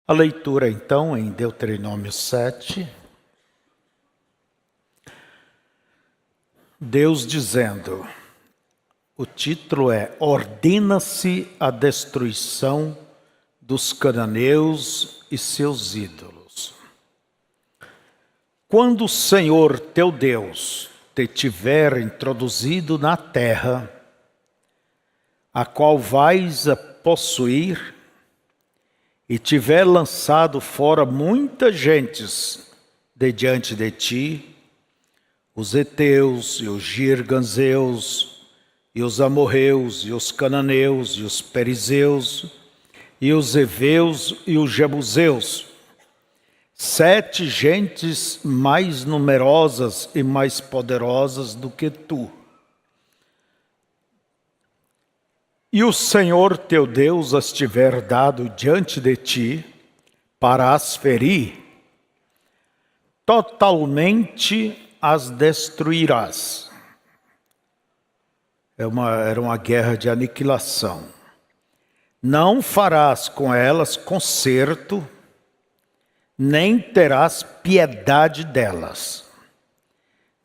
A leitura, então, em Deuteronômio 7. Deus dizendo, o título é Ordena-se a destruição dos cananeus e seus ídolos. Quando o Senhor teu Deus te tiver introduzido na terra, a qual vais a possuir, e tiver lançado fora muitas gentes de diante de ti, os heteus e os girganzeus, e os amorreus, e os cananeus, e os perizeus, e os heveus e os jebuseus, 7 gentes mais numerosas e mais poderosas do que tu. E o Senhor teu Deus as tiver dado diante de ti, para as ferir, totalmente as destruirás. Era uma guerra de aniquilação. Não farás com elas conserto, nem terás piedade delas,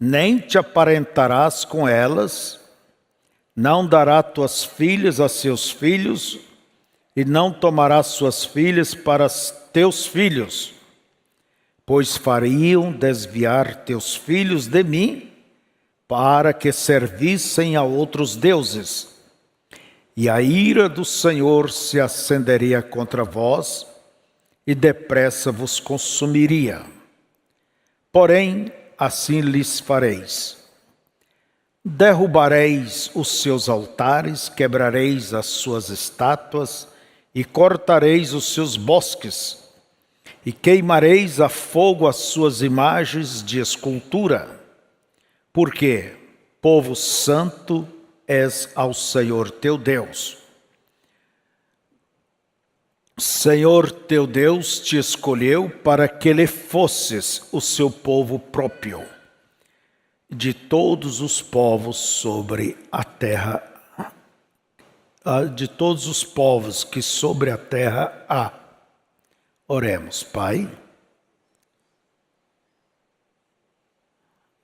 nem te aparentarás com elas, não dará tuas filhas a seus filhos, e não tomarás suas filhas para teus filhos, pois fariam desviar teus filhos de mim, para que servissem a outros deuses. E a ira do Senhor se acenderia contra vós, e depressa vos consumiria. Porém, assim lhes fareis. Derrubareis os seus altares, quebrareis as suas estátuas, e cortareis os seus bosques, e queimareis a fogo as suas imagens de escultura, porque povo santo és ao Senhor teu Deus. Senhor teu Deus te escolheu para que lhe fosses o seu povo próprio, de todos os povos sobre a terra, de todos os povos que sobre a terra há. Oremos, Pai.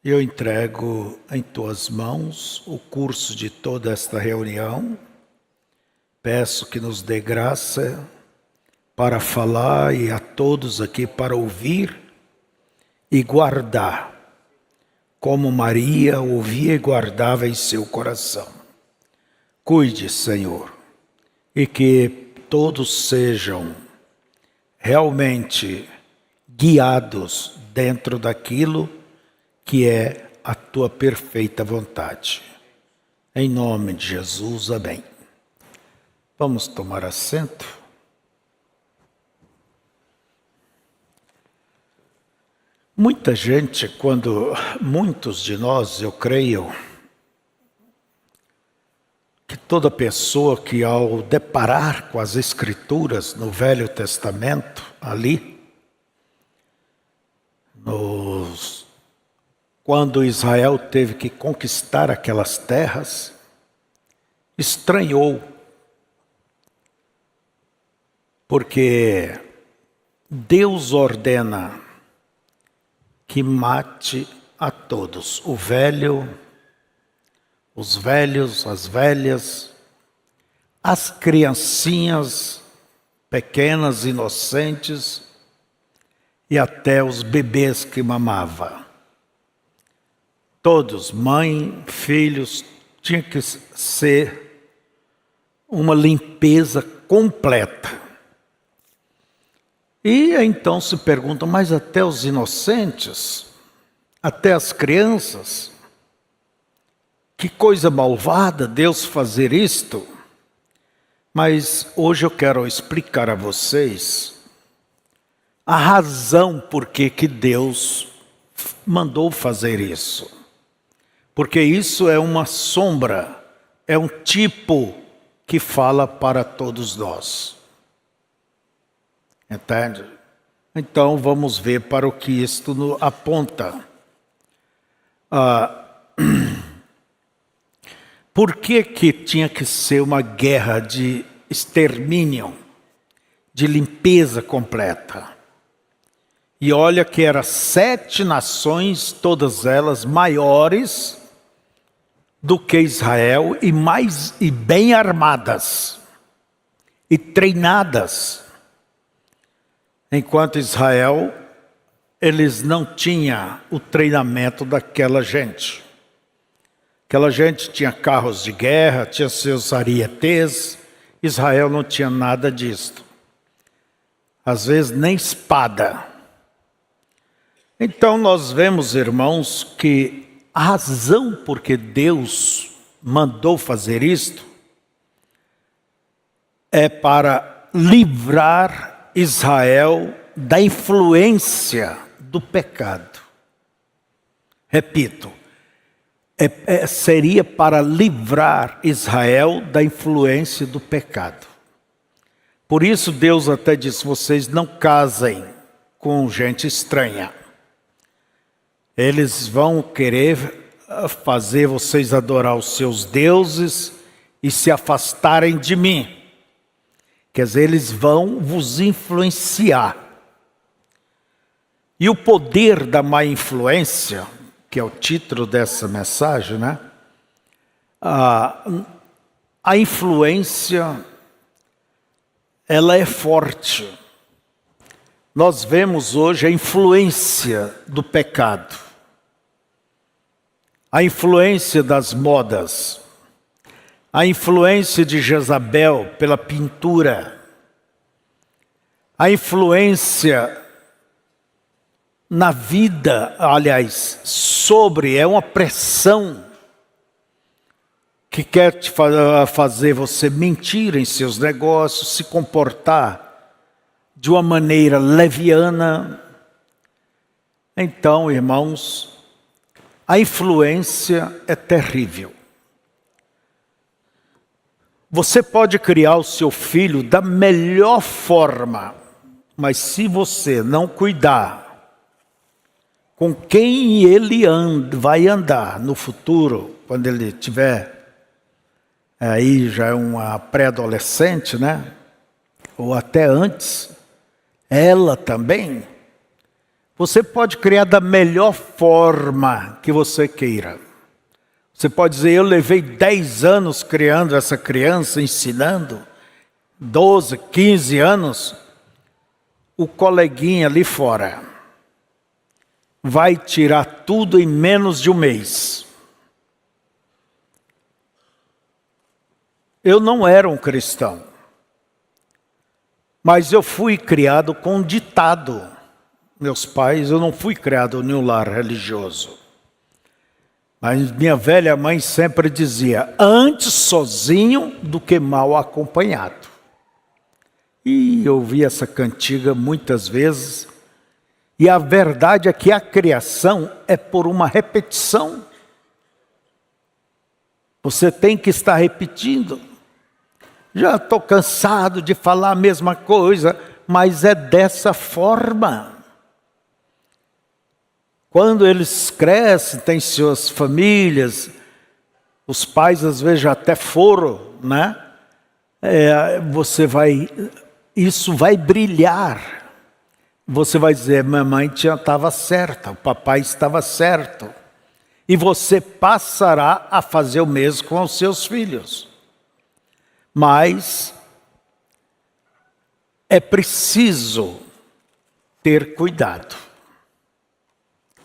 Eu entrego em tuas mãos o curso de toda esta reunião. Peço que nos dê graça para falar e a todos aqui para ouvir e guardar, como Maria ouvia e guardava em seu coração. Cuide, Senhor, e que todos sejam realmente guiados dentro daquilo que é a tua perfeita vontade. Em nome de Jesus, amém. Vamos tomar assento. Muita gente, muitos de nós, eu creio, que toda pessoa que ao deparar com as Escrituras no Velho Testamento, ali, quando Israel teve que conquistar aquelas terras, estranhou, porque Deus ordena que mate a todos, os velhos, as velhas, as criancinhas pequenas, inocentes, e até os bebês que mamavam. Todos, mãe, filhos, tinha que ser uma limpeza completa. E então se perguntam, mas até os inocentes, até as crianças, que coisa malvada Deus fazer isto. Mas hoje eu quero explicar a vocês a razão por que Deus mandou fazer isso. Porque isso é uma sombra, é um tipo que fala para todos nós. Entende? Então vamos ver para o que isto aponta. Por que tinha que ser uma guerra de extermínio, de limpeza completa. E olha que eram 7 nações, todas elas maiores do que Israel e bem armadas e treinadas. Enquanto Israel, eles não tinham o treinamento daquela gente. Aquela gente tinha carros de guerra, tinha seus arietes. Israel não tinha nada disso. Às vezes nem espada. Então nós vemos, irmãos, que a razão por que Deus mandou fazer isto é para livrar Israel da influência do pecado. Repito, seria para livrar Israel da influência do pecado. Por isso Deus até disse, vocês não casem com gente estranha. Eles vão querer fazer vocês adorar os seus deuses e se afastarem de mim. Quer dizer, eles vão vos influenciar. E o poder da má influência, que é o título dessa mensagem, né? A influência, ela é forte. Nós vemos hoje a influência do pecado. A influência das modas, a influência de Jezabel pela pintura, a influência na vida, aliás, é uma pressão que quer te fazer você mentir em seus negócios, se comportar de uma maneira leviana. Então, irmãos, a influência é terrível. Você pode criar o seu filho da melhor forma, mas se você não cuidar com quem ele vai andar no futuro, quando ele tiver, aí já é uma pré-adolescente, né? Ou até antes, ela também. Você pode criar da melhor forma que você queira. Você pode dizer, eu levei 10 anos criando essa criança, ensinando, 12, 15 anos. O coleguinha ali fora vai tirar tudo em menos de um mês. Eu não era um cristão, mas eu fui criado com um ditado. Meus pais, eu não fui criado em um lar religioso. Mas minha velha mãe sempre dizia, antes sozinho do que mal acompanhado. E eu ouvi essa cantiga muitas vezes. E a verdade é que a criação é por uma repetição. Você tem que estar repetindo. Já estou cansado de falar a mesma coisa, mas é dessa forma. Quando eles crescem, têm suas famílias, os pais às vezes já até foram, né? Isso vai brilhar. Você vai dizer, minha mãe estava certa, o papai estava certo. E você passará a fazer o mesmo com os seus filhos. Mas é preciso ter cuidado.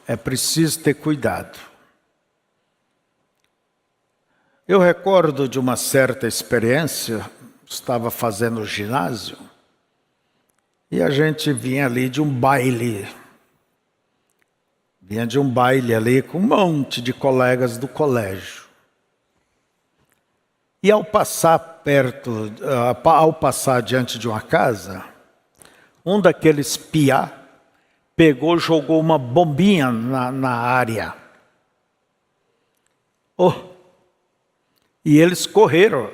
É preciso ter cuidado. Eu recordo de uma certa experiência, estava fazendo ginásio, e a gente vinha ali de um baile. Vinha de um baile ali com um monte de colegas do colégio. E ao passar diante de uma casa, um daqueles piá pegou, jogou uma bombinha na área. E eles correram.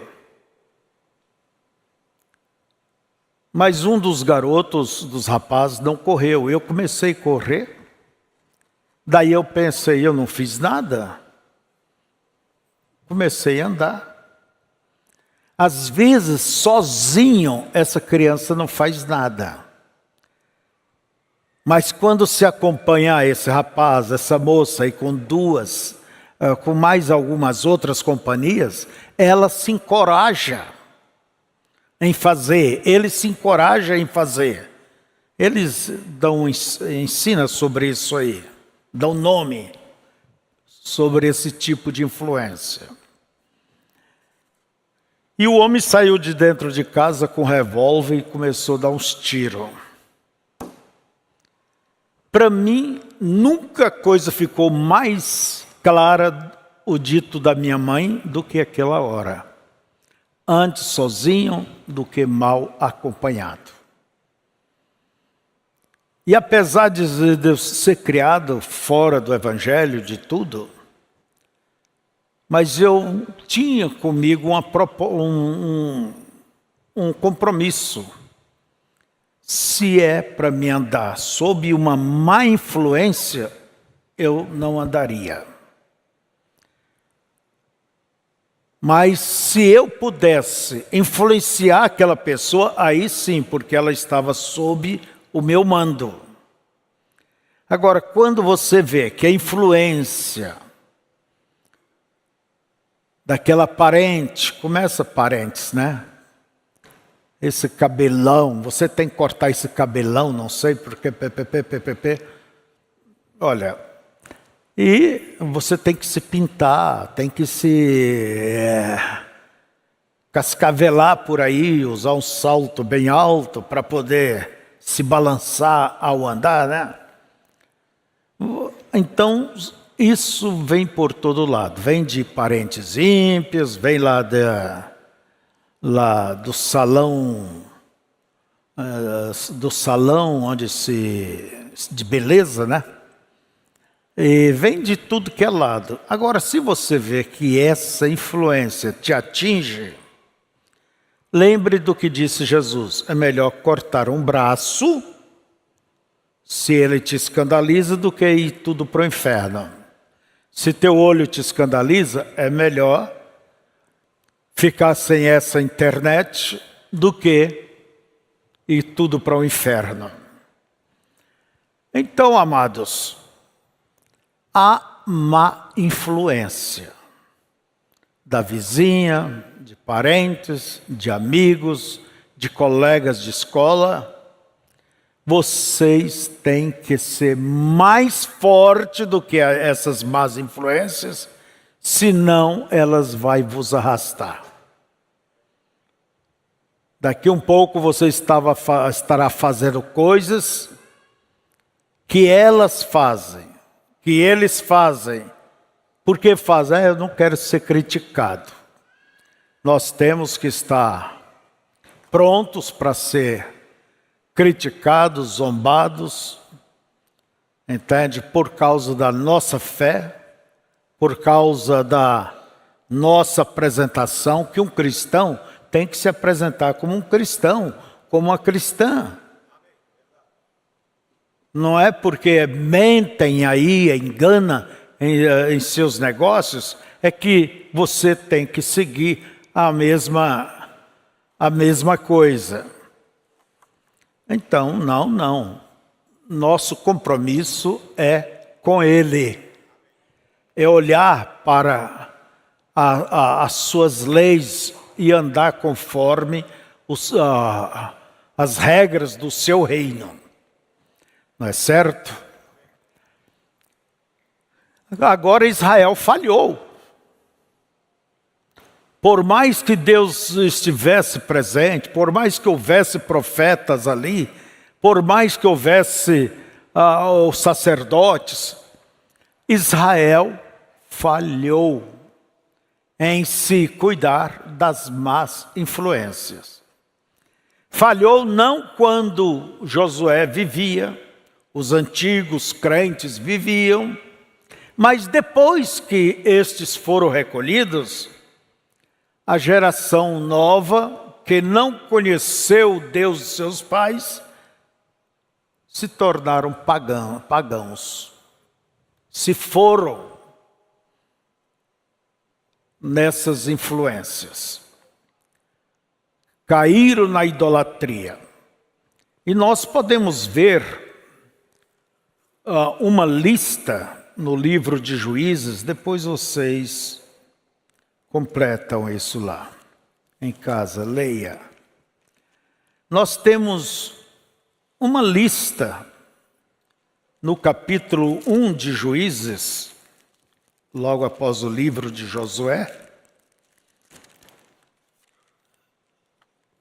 Mas um dos garotos, dos rapazes, não correu. Eu comecei a correr. Daí eu pensei, eu não fiz nada. Comecei a andar. Às vezes, sozinho, essa criança não faz nada. Mas quando se acompanhar esse rapaz, essa moça, e com com mais algumas outras companhias, ela se encoraja em fazer, ele se encoraja em fazer. Eles ensinam sobre isso aí, dão nome sobre esse tipo de influência. E o homem saiu de dentro de casa com um revólver e começou a dar uns tiros. Para mim, nunca a coisa ficou mais clara, o dito da minha mãe, do que aquela hora. Antes sozinho do que mal acompanhado. E apesar de eu ser criado fora do evangelho, de tudo, mas eu tinha comigo um compromisso. Se é para me andar sob uma má influência, eu não andaria. Mas se eu pudesse influenciar aquela pessoa, aí sim, porque ela estava sob o meu mando. Agora, quando você vê que a influência daquela parente, começa parentes, né? Esse cabelão, você tem que cortar esse cabelão, não sei porque, olha, e você tem que se pintar, tem que se cascavelar por aí, usar um salto bem alto para poder se balançar ao andar, né? Então, isso vem por todo lado, vem de parentes ímpios, vem lá do salão onde de beleza, né? E vem de tudo que é lado. Agora, se você vê que essa influência te atinge, lembre do que disse Jesus: é melhor cortar um braço, se ele te escandaliza, do que ir tudo para o inferno. Se teu olho te escandaliza, é melhor ficar sem essa internet do que ir tudo para o inferno. Então, amados, há má influência da vizinha, de parentes, de amigos, de colegas de escola. Vocês têm que ser mais forte do que essas más influências, senão elas vão vos arrastar. Daqui um pouco você estará fazendo coisas que elas fazem, que eles fazem. Por que fazem? Eu não quero ser criticado. Nós temos que estar prontos para ser criticados, zombados, entende? Por causa da nossa fé, por causa da nossa apresentação, que um cristão tem que se apresentar como um cristão, como uma cristã. Não é porque mentem aí, engana em seus negócios, é que você tem que seguir a mesma coisa. Então, não. Nosso compromisso é com Ele. É olhar para as suas leis e andar conforme as regras do seu reino. Não é certo? Agora Israel falhou. Por mais que Deus estivesse presente, por mais que houvesse profetas ali, por mais que houvesse os sacerdotes, Israel falhou em se cuidar das más influências. Falhou não quando Josué vivia, os antigos crentes viviam, mas depois que estes foram recolhidos, a geração nova, que não conheceu Deus de seus pais, se tornaram pagãos. Se foram nessas influências. caíram na idolatria. E nós podemos ver uma lista no livro de Juízes, depois vocês completam isso lá em casa, leia. Nós temos uma lista no capítulo 1 de Juízes, logo após o livro de Josué,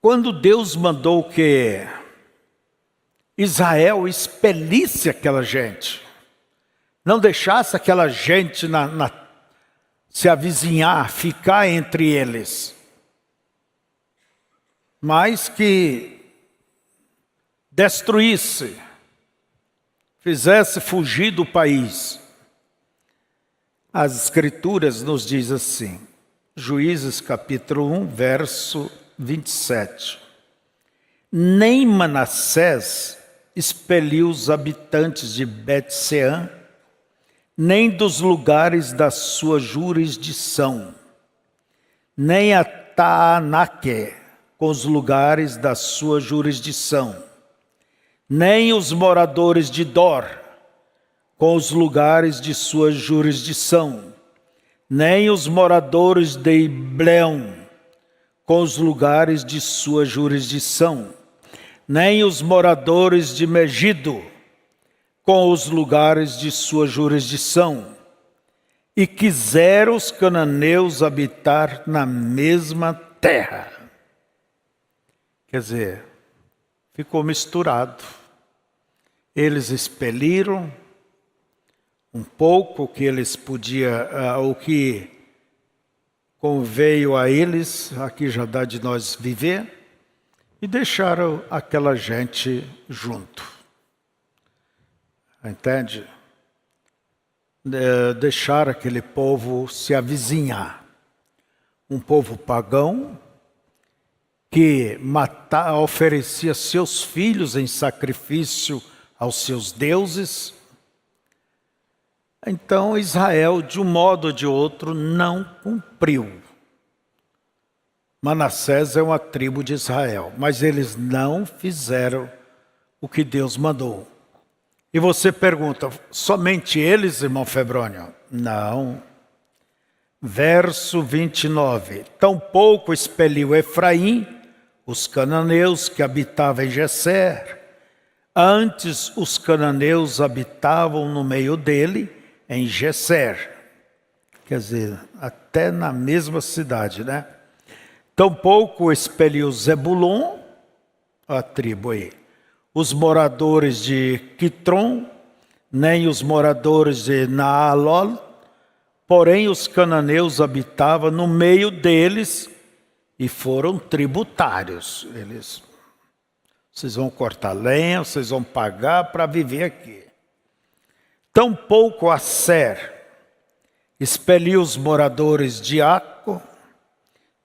quando Deus mandou que Israel expelisse aquela gente, não deixasse aquela gente se avizinhar, ficar entre eles, mas que destruísse, fizesse fugir do país. As Escrituras nos diz assim, Juízes capítulo 1, verso 27. Nem Manassés expeliu os habitantes de Bet-Seã, nem dos lugares da sua jurisdição, nem a Taanaque, com os lugares da sua jurisdição, nem os moradores de Dor, com os lugares de sua jurisdição, nem os moradores de Ibleão, com os lugares de sua jurisdição, nem os moradores de Megido, com os lugares de sua jurisdição. E quiseram os cananeus habitar na mesma terra. Quer dizer, ficou misturado. Eles expeliram um pouco o que eles podiam, o que conveio a eles, aqui já dá de nós viver, e deixaram aquela gente junto. Entende? Deixar aquele povo se avizinhar. Um povo pagão que oferecia seus filhos em sacrifício aos seus deuses. Então Israel, de um modo ou de outro, não cumpriu. Manassés é uma tribo de Israel, mas eles não fizeram o que Deus mandou. E você pergunta, somente eles, irmão Febrônio? Não. Verso 29. Tampouco expeliu Efraim, os cananeus que habitavam em Gesser. Antes os cananeus habitavam no meio dele, em Gesser. Quer dizer, até na mesma cidade, né? Tampouco expeliu Zebulon, a tribo aí, os moradores de Quitron, nem os moradores de Naalol, porém os cananeus habitavam no meio deles e foram tributários. Vocês vão cortar lenha, vocês vão pagar para viver aqui. Tampouco Asser expeliu os moradores de Aco,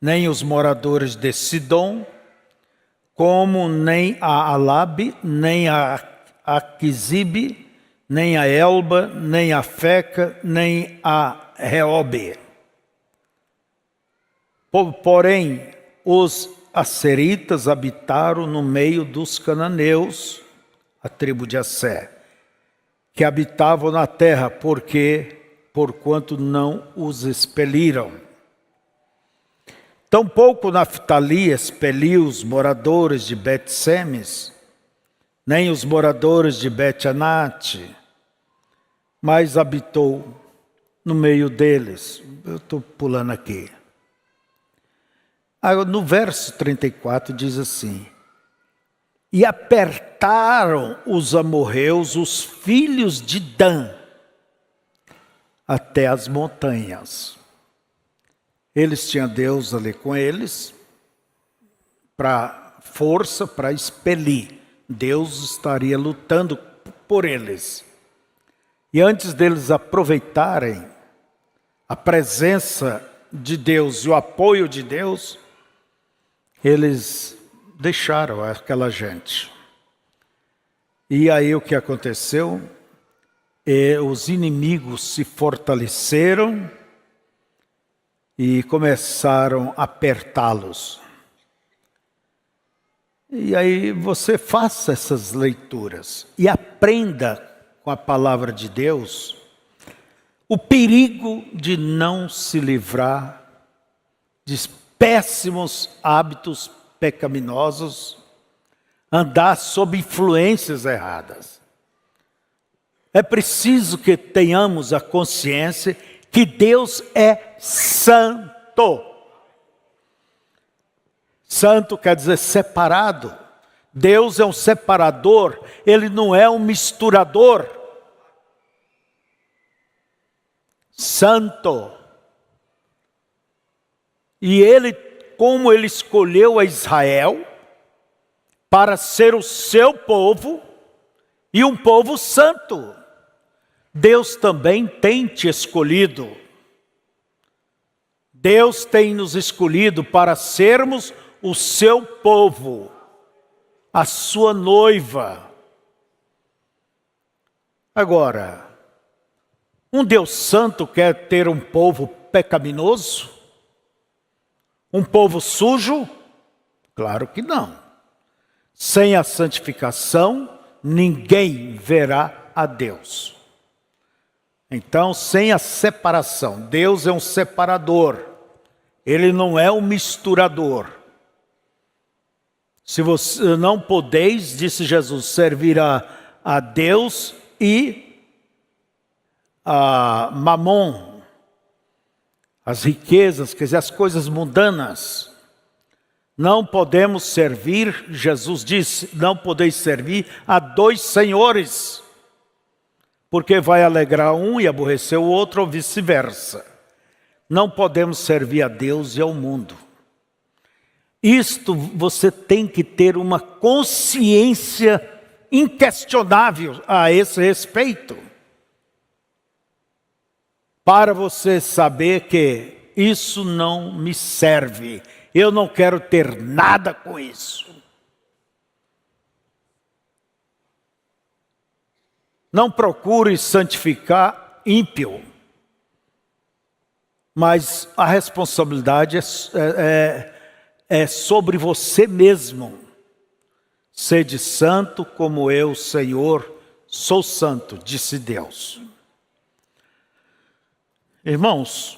nem os moradores de Sidom, como nem a Alabe, nem a Aquisibe, nem a Elba, nem a Feca, nem a Reobe. Porém, os asseritas habitaram no meio dos cananeus, a tribo de Assé, que habitavam na terra, porquanto não os expeliram. Tampouco Naftali expeliu os moradores de Bet-Semes, nem os moradores de Bet-Anate, mas habitou no meio deles. Eu estou pulando aqui. No verso 34 diz assim: e apertaram os amorreus, os filhos de Dan, até as montanhas. Eles tinham Deus ali com eles, para força, para expelir. Deus estaria lutando por eles. E antes deles aproveitarem a presença de Deus e o apoio de Deus, eles deixaram aquela gente. E aí o que aconteceu? Os inimigos se fortaleceram e começaram a apertá-los. E aí você faça essas leituras e aprenda com a palavra de Deus o perigo de não se livrar de péssimos hábitos pecaminosos, andar sob influências erradas. É preciso que tenhamos a consciência que Deus é santo. Santo quer dizer separado. Deus é um separador, Ele não é um misturador. Santo. E Ele, como Ele escolheu a Israel para ser o seu povo e um povo santo, Deus também tem te escolhido. Deus tem nos escolhido para sermos o seu povo, a sua noiva. Agora, um Deus santo quer ter um povo pecaminoso? Um povo sujo? Claro que não. Sem a santificação, ninguém verá a Deus. Então, sem a separação, Deus é um separador. Ele não é um misturador. Se você não podeis, disse Jesus, servir a Deus e a Mamon, as riquezas, quer dizer, as coisas mundanas. Não podemos servir, Jesus disse, não podeis servir a dois senhores, porque vai alegrar um e aborrecer o outro, ou vice-versa. Não podemos servir a Deus e ao mundo. Isto você tem que ter uma consciência inquestionável a esse respeito, para você saber que isso não me serve. Eu não quero ter nada com isso. Não procure santificar ímpio, mas a responsabilidade é sobre você mesmo. Sede santo como eu, Senhor, sou santo, disse Deus. Irmãos,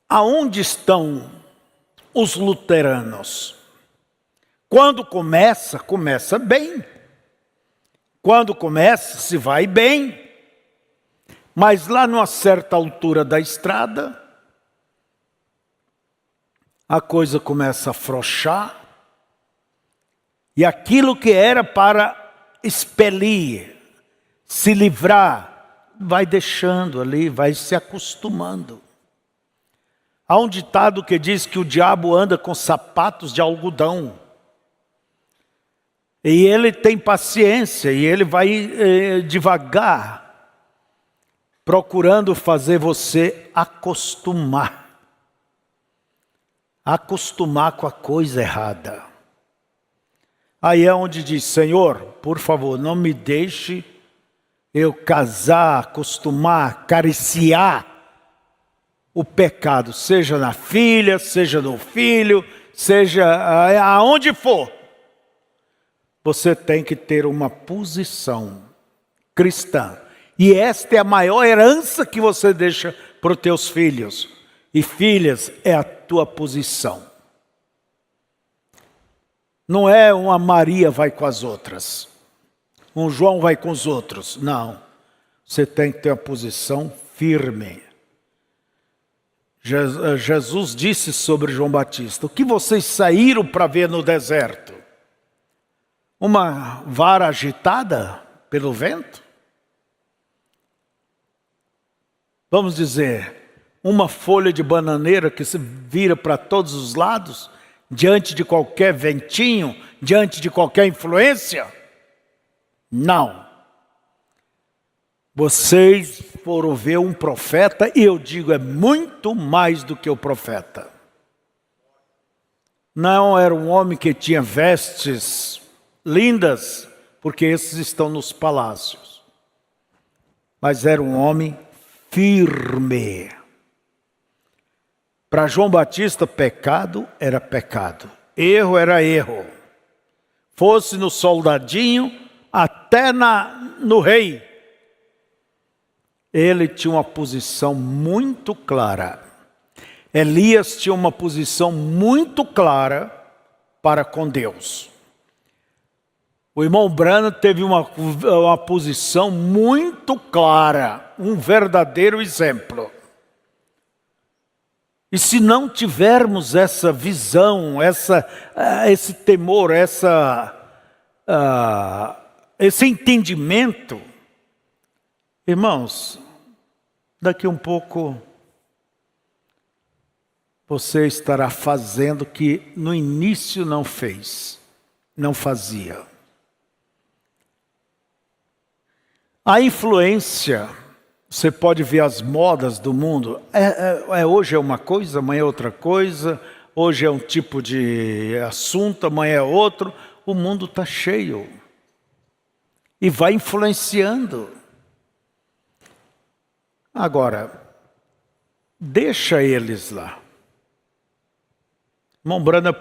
aonde estão os luteranos? Quando começa bem. Quando começa, se vai bem. Mas lá numa certa altura da estrada, a coisa começa a afrouxar. E aquilo que era para expelir, se livrar, vai deixando ali, vai se acostumando. Há um ditado que diz que o diabo anda com sapatos de algodão. E ele tem paciência, e ele vai devagar, procurando fazer você acostumar. Acostumar com a coisa errada. Aí é onde diz, Senhor, por favor, não me deixe eu casar, acostumar, acariciar o pecado, seja na filha, seja no filho, seja aonde for. Você tem que ter uma posição cristã. E esta é a maior herança que você deixa para os teus filhos. E filhas, é a tua posição. Não é uma Maria vai com as outras. Um João vai com os outros. Não. Você tem que ter uma posição firme. Jesus disse sobre João Batista, o que vocês saíram para ver no deserto? Uma vara agitada pelo vento? Vamos dizer, uma folha de bananeira que se vira para todos os lados, diante de qualquer ventinho, diante de qualquer influência? Não. Vocês foram ver um profeta, e eu digo, é muito mais do que o profeta. Não era um homem que tinha vestes lindas, porque esses estão nos palácios. mas era um homem firme. Para João Batista, pecado era pecado, erro era erro. Fosse no soldadinho, até no rei. Ele tinha uma posição muito clara. Elias tinha uma posição muito clara para com Deus. O irmão Branham teve uma posição muito clara, um verdadeiro exemplo. E se não tivermos essa visão, esse temor, esse entendimento, irmãos, daqui um pouco você estará fazendo o que no início não fazia. A influência, você pode ver as modas do mundo, hoje é uma coisa, amanhã é outra coisa, hoje é um tipo de assunto, amanhã é outro, o mundo está cheio e vai influenciando. Agora, deixa eles lá. Irmão Branham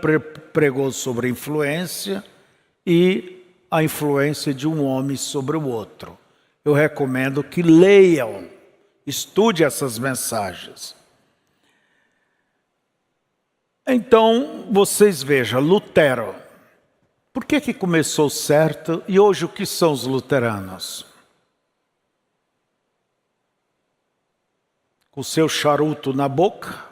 pregou sobre influência e a influência de um homem sobre o outro. Eu recomendo que leiam, estude essas mensagens. Então, vocês vejam, Lutero. Por que começou certo e hoje o que são os luteranos? Com o seu charuto na boca,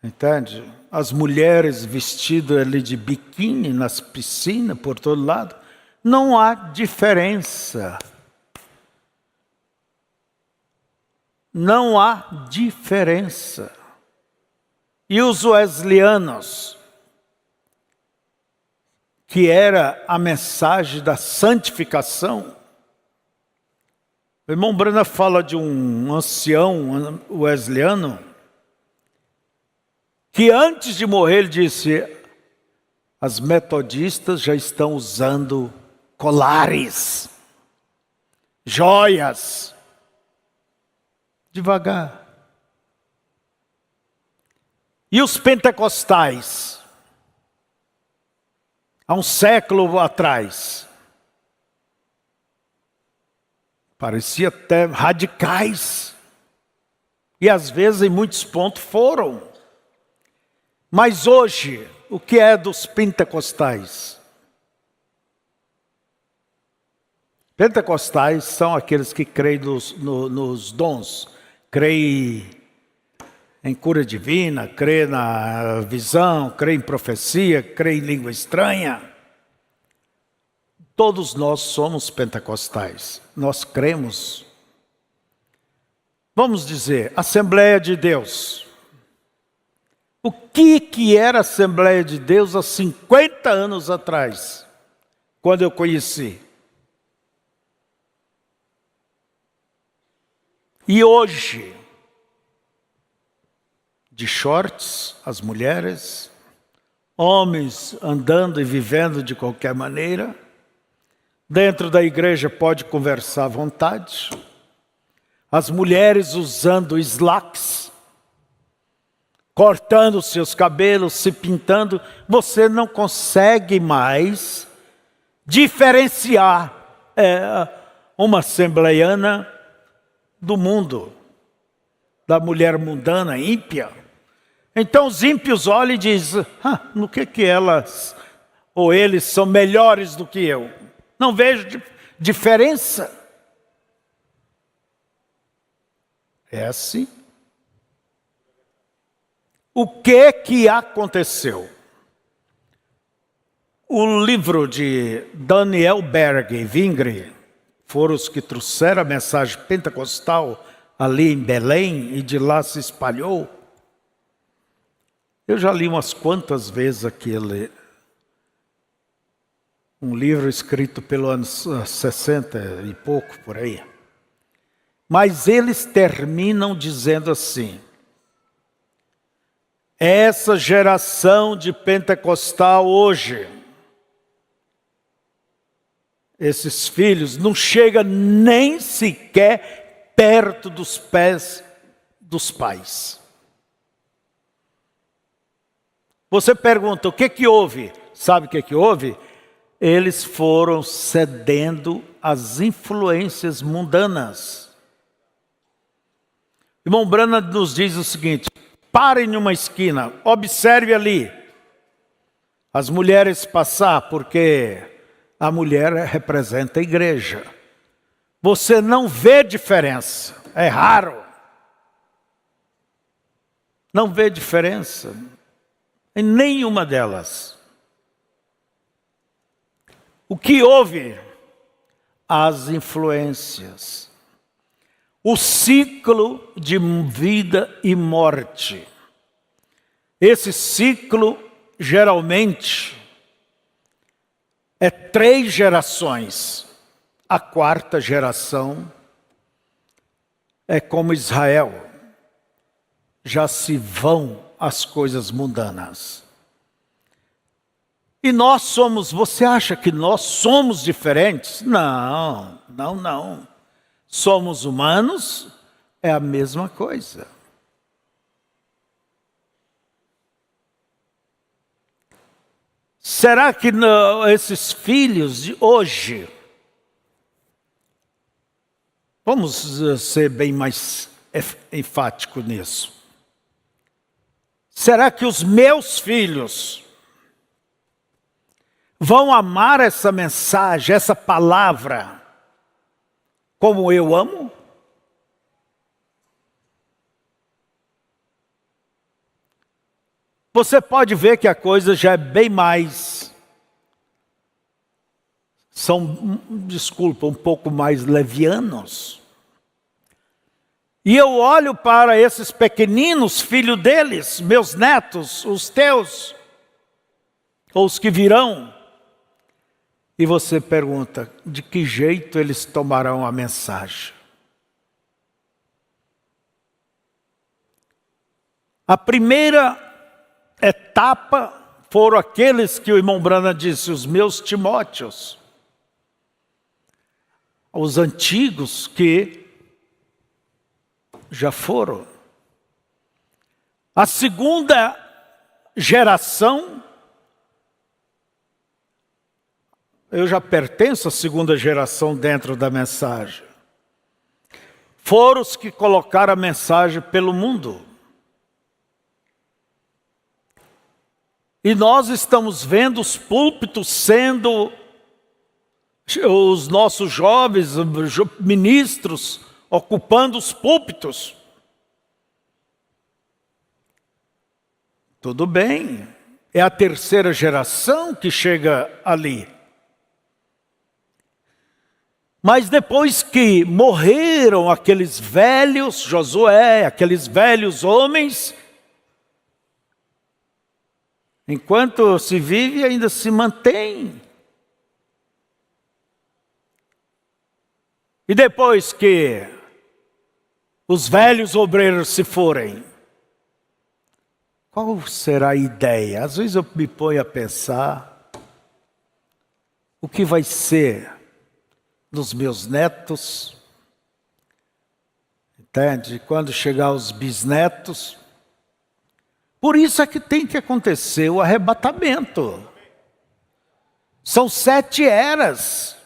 entende? As mulheres vestidas ali de biquíni nas piscinas, por todo lado. Não há diferença. Não há diferença. E os wesleyanos, que era a mensagem da santificação. O irmão Branham fala de um ancião wesleyano, que antes de morrer ele disse, as metodistas já estão usando colares, joias, devagar. E os pentecostais, há um século atrás, parecia até radicais, e às vezes em muitos pontos foram. Mas hoje, o que é dos pentecostais? Pentecostais são aqueles que creem nos dons, creem em cura divina, creem na visão, creem em profecia, creem em língua estranha. Todos nós somos pentecostais, nós cremos. Vamos dizer, Assembleia de Deus. O que era a Assembleia de Deus há 50 anos atrás, quando eu conheci? E hoje, de shorts, as mulheres, homens andando e vivendo de qualquer maneira, dentro da igreja pode conversar à vontade, as mulheres usando slacks, cortando seus cabelos, se pintando, você não consegue mais diferenciar uma assembleiana do mundo, da mulher mundana, ímpia. Então os ímpios olham e dizem, no que elas ou eles são melhores do que eu? Não vejo diferença. É assim. O que aconteceu? O livro de Daniel Berg e Vingre foram os que trouxeram a mensagem pentecostal ali em Belém e de lá se espalhou. Eu já li umas quantas vezes aquele, um livro escrito pelo anos 60 e pouco, por aí. Mas eles terminam dizendo assim, essa geração de pentecostal hoje esses filhos não chegam nem sequer perto dos pés dos pais. Você pergunta, o que houve? Sabe o que houve? Eles foram cedendo às influências mundanas. Irmão Branham nos diz o seguinte: pare em uma esquina, observe ali as mulheres passar, porque a mulher representa a igreja. Você não vê diferença, é raro. Não vê diferença em nenhuma delas. O que houve? As influências. O ciclo de vida e morte. Esse ciclo, geralmente, é 3 gerações. A 4ª geração é como Israel. Já se vão as coisas mundanas. E nós somos, você acha que nós somos diferentes? Não, não, não. Somos humanos, é a mesma coisa. Será que esses filhos de hoje, vamos ser bem mais enfático nisso. Será que os meus filhos vão amar essa mensagem, essa palavra, como eu amo? Você pode ver que a coisa já é bem mais, um pouco mais levianos. E eu olho para esses pequeninos, filhos deles, meus netos, os teus, ou os que virão. E você pergunta, de que jeito eles tomarão a mensagem? A primeira etapa foram aqueles que o irmão Branham disse, os meus Timóteos. Os antigos que já foram. A segunda geração, eu já pertenço à segunda geração dentro da mensagem. Foram os que colocaram a mensagem pelo mundo. E nós estamos vendo os púlpitos sendo, os nossos jovens ministros ocupando os púlpitos. Tudo bem, é a terceira geração que chega ali. Mas depois que morreram aqueles velhos, Josué, aqueles velhos homens, enquanto se vive ainda se mantém. E depois que os velhos obreiros se forem, qual será a ideia? Às vezes eu me ponho a pensar, o que vai ser dos meus netos, entende? Quando chegar os bisnetos. Por isso é que tem que acontecer o arrebatamento. São 7 eras.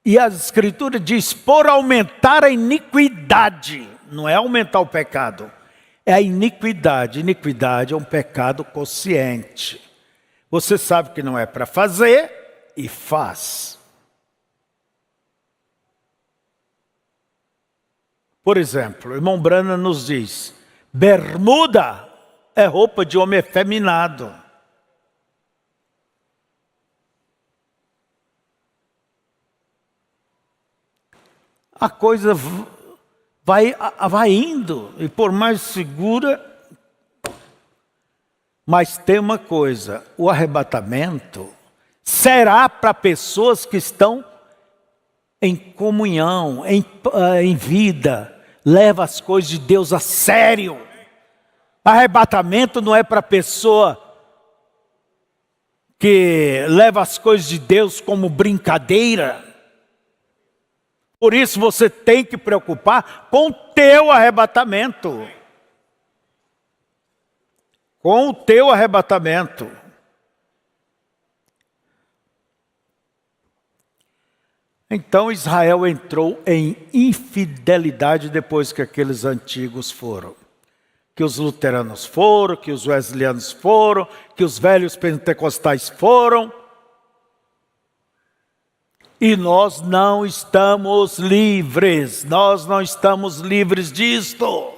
E a Escritura diz, por aumentar a iniquidade. Não é aumentar o pecado, é a iniquidade. Iniquidade é um pecado consciente. Você sabe que não é para fazer e faz. Por exemplo, o irmão Branham nos diz, bermuda é roupa de homem efeminado. A coisa vai indo, e por mais segura, mas tem uma coisa, o arrebatamento será para pessoas que estão em comunhão, em vida, leva as coisas de Deus a sério. Arrebatamento não é para pessoa que leva as coisas de Deus como brincadeira. Por isso você tem que preocupar com o teu arrebatamento. Com o teu arrebatamento. Então Israel entrou em infidelidade depois que aqueles antigos foram. Que os luteranos foram, que os wesleyans foram, que os velhos pentecostais foram. E nós não estamos livres, nós não estamos livres disto.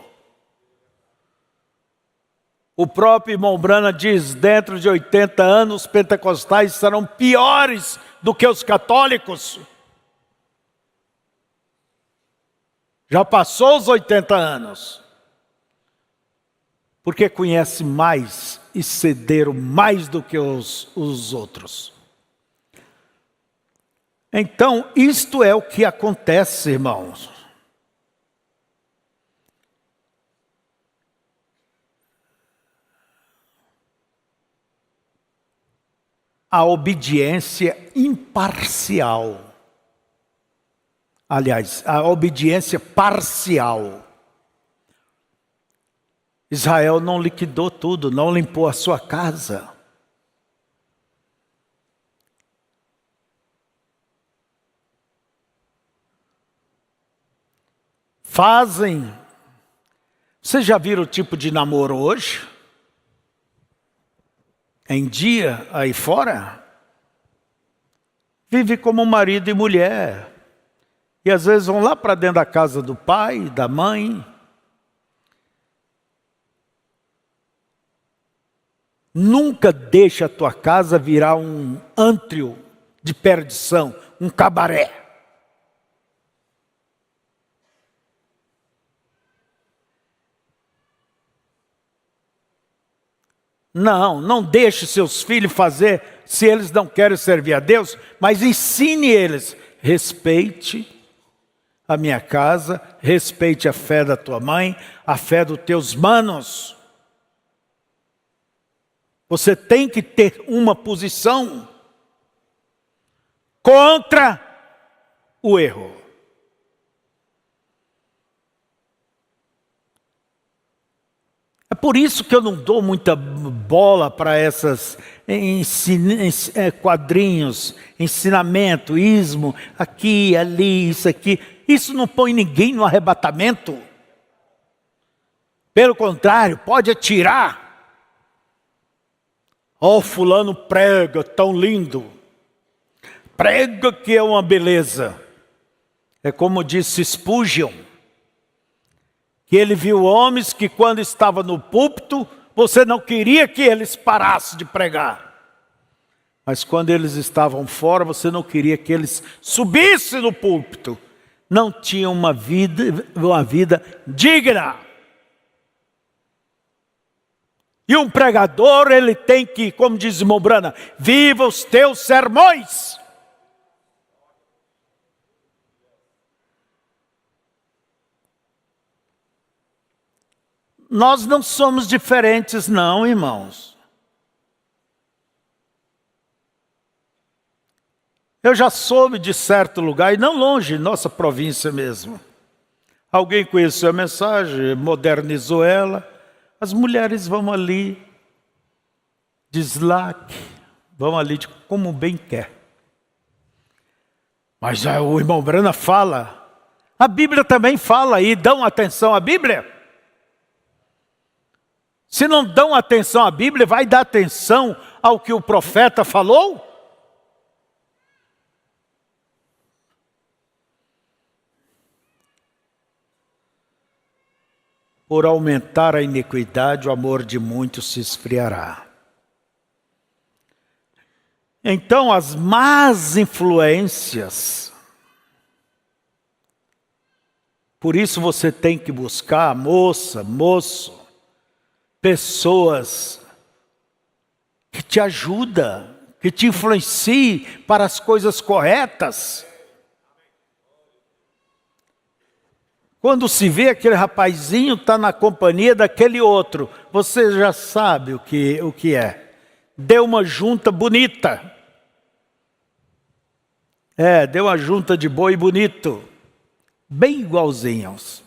O próprio irmão Branham diz, dentro de 80 anos, os pentecostais serão piores do que os católicos. Já passou os 80 anos. Porque conhece mais e cederam mais do que os outros. Então, isto é o que acontece, irmãos. A obediência imparcial. Aliás, a obediência parcial. Israel não liquidou tudo, não limpou a sua casa. Fazem. Vocês já viram o tipo de namoro hoje? Em dia, aí fora? Vive como marido e mulher. E às vezes vão lá para dentro da casa do pai, da mãe. Nunca deixa a tua casa virar um antro de perdição, um cabaré. Não deixe seus filhos fazer se eles não querem servir a Deus, mas ensine eles, respeite a minha casa, respeite a fé da tua mãe, a fé dos teus manos. Você tem que ter uma posição contra o erro. É por isso que eu não dou muita bola para essas quadrinhos, ensinamento, ismo, aqui, ali, isso aqui. Isso não põe ninguém no arrebatamento. Pelo contrário, pode atirar. Ó, fulano prega, tão lindo. Prega que é uma beleza. É como disse Spurgeon. Que ele viu homens que quando estava no púlpito, você não queria que eles parassem de pregar. Mas quando eles estavam fora, você não queria que eles subissem no púlpito. Não tinham uma vida digna. E um pregador, ele tem que, como diz o irmão Branham, viva os teus sermões. Nós não somos diferentes não, irmãos. Eu já soube de certo lugar, e não longe, nossa província mesmo. Alguém conheceu a mensagem, modernizou ela. As mulheres vão ali, de slack, vão ali de como bem quer. Mas o irmão Branham fala, a Bíblia também fala, e dão atenção à Bíblia. Se não dão atenção à Bíblia, vai dar atenção ao que o profeta falou? Por aumentar a iniquidade, o amor de muitos se esfriará. Então, as más influências, por isso você tem que buscar, moço, pessoas que te ajudam, que te influenciem para as coisas corretas. Quando se vê aquele rapazinho está na companhia daquele outro, você já sabe o que é. deu uma junta bonita. Deu uma junta de boi bonito, bem igualzinhos.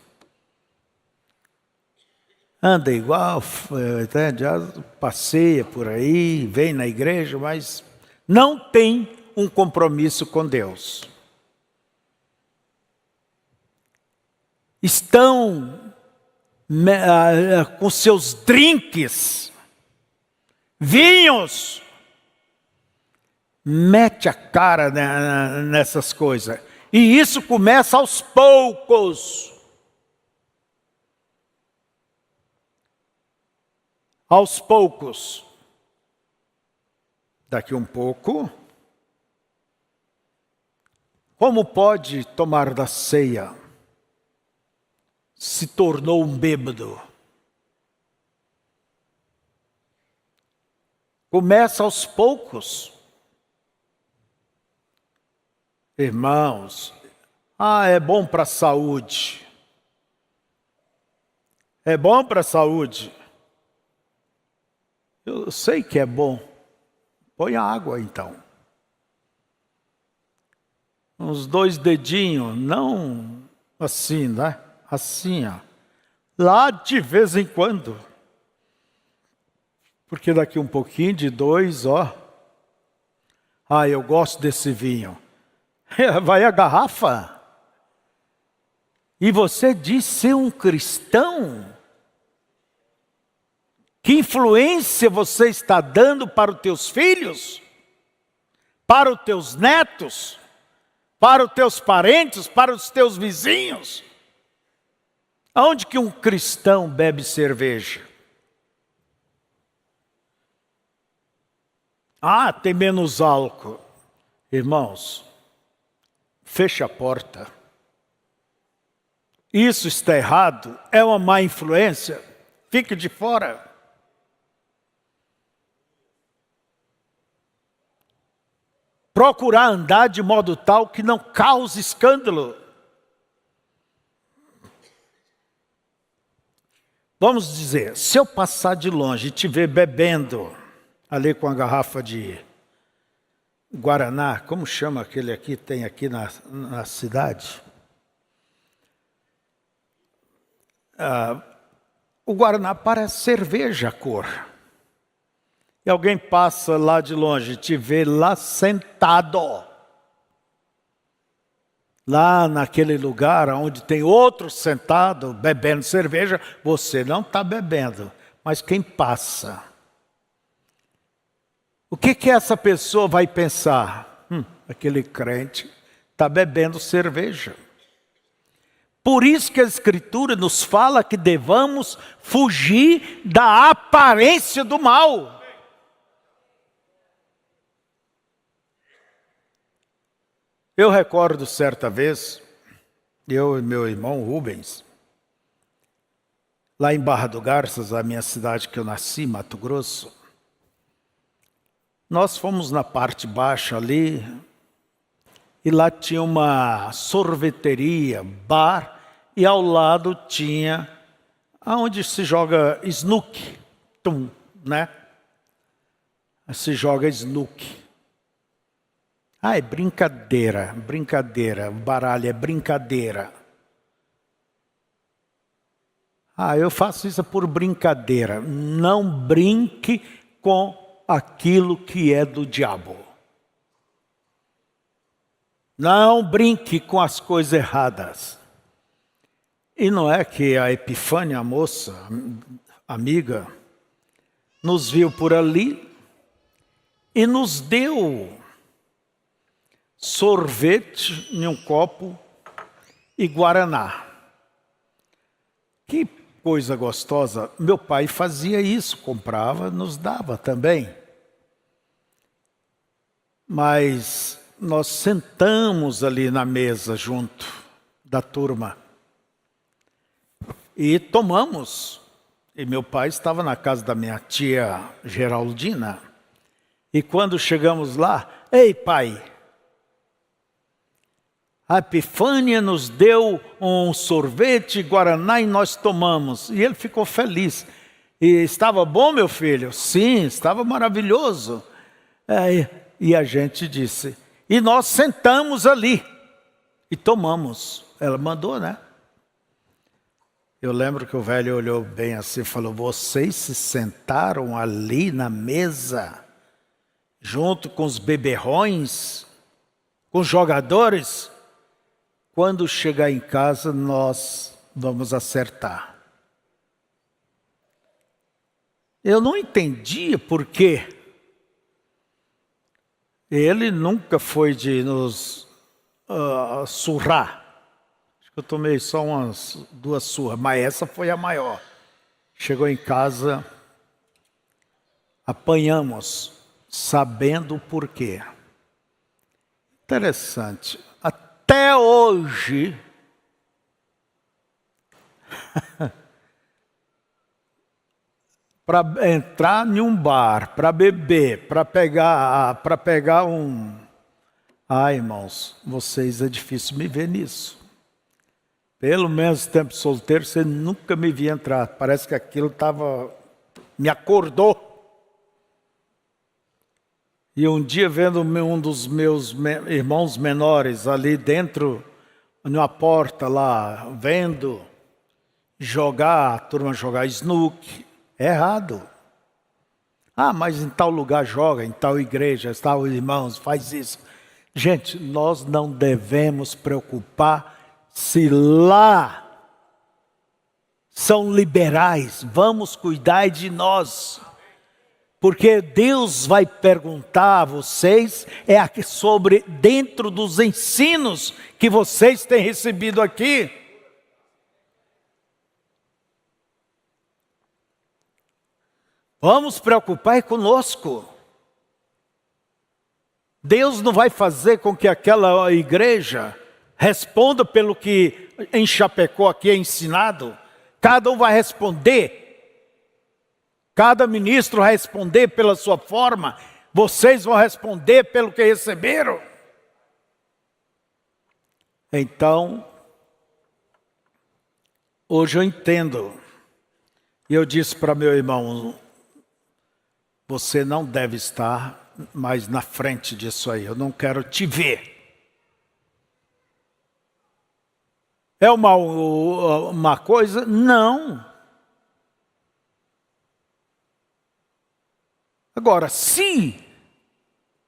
Anda igual, já passeia por aí, vem na igreja, mas não tem um compromisso com Deus. Estão com seus drinks, vinhos, mete a cara nessas coisas. E isso começa aos poucos. Aos poucos. Daqui um pouco. Como pode tomar da ceia? Se tornou um bêbado. Começa aos poucos. Irmãos, é bom para a saúde. É bom para a saúde. Eu sei que é bom. Põe a água então. Uns 2 dedinhos, não assim, né? Assim, ó. Lá de vez em quando. Porque daqui um pouquinho, de 2, ó. Eu gosto desse vinho. Vai a garrafa. E você diz ser um cristão? Que influência você está dando para os teus filhos? Para os teus netos? Para os teus parentes? Para os teus vizinhos? Aonde que um cristão bebe cerveja? Tem menos álcool. Irmãos, feche a porta. Isso está errado, é uma má influência. Fique de fora. Procurar andar de modo tal que não cause escândalo. Vamos dizer, se eu passar de longe e te ver bebendo, ali com a garrafa de Guaraná, como chama aquele aqui, tem aqui na cidade? O Guaraná parece cerveja a cor. E alguém passa lá de longe e te vê lá sentado. Lá naquele lugar onde tem outro sentado bebendo cerveja, você não está bebendo, mas quem passa. O que essa pessoa vai pensar? Aquele crente está bebendo cerveja. Por isso que a Escritura nos fala que devamos fugir da aparência do mal. Eu recordo certa vez, eu e meu irmão Rubens, lá em Barra do Garças, a minha cidade que eu nasci, Mato Grosso, nós fomos na parte baixa ali, e lá tinha uma sorveteria, bar, e ao lado tinha aonde se joga snook, né? Se joga snook. É brincadeira, baralho é brincadeira. Eu faço isso por brincadeira. Não brinque com aquilo que é do diabo. Não brinque com as coisas erradas. E não é que a Epifânia, a moça, amiga, nos viu por ali e nos deu sorvete em um copo e guaraná. Que coisa gostosa. Meu pai fazia isso, comprava, nos dava também. Mas nós sentamos ali na mesa junto da turma e tomamos. E meu pai estava na casa da minha tia Geraldina. E quando chegamos lá, ei pai, a Epifânia nos deu um sorvete, guaraná e nós tomamos. E ele ficou feliz. E estava bom, meu filho? Sim, estava maravilhoso. E a gente disse, e nós sentamos ali e tomamos. Ela mandou, né? Eu lembro que o velho olhou bem assim e falou, vocês se sentaram ali na mesa, junto com os beberrões, com os jogadores? Quando chegar em casa, nós vamos acertar. Eu não entendia por quê. Ele nunca foi de nos surrar. Acho que eu tomei só umas 2 surras, mas essa foi a maior. Chegou em casa, apanhamos, sabendo o porquê. Interessante. Até hoje, para entrar em um bar, para beber, para pegar um... irmãos, vocês é difícil me ver nisso. Pelo menos tempo solteiro, você nunca me via entrar. Parece que aquilo me acordou. E um dia, vendo um dos meus irmãos menores ali dentro, numa porta lá, vendo a turma jogar snook, é errado. Mas em tal lugar joga, em tal igreja, tal irmãos, faz isso. Gente, nós não devemos preocupar se lá são liberais. Vamos cuidar de nós. Porque Deus vai perguntar a vocês sobre dentro dos ensinos que vocês têm recebido aqui. Vamos preocupar conosco. Deus não vai fazer com que aquela igreja responda pelo que em Chapecó aqui é ensinado. Cada um vai responder. Cada ministro vai responder pela sua forma. Vocês vão responder pelo que receberam. Então, hoje eu entendo. E eu disse para meu irmão, você não deve estar mais na frente disso aí. Eu não quero te ver. É uma coisa? Não. Agora, se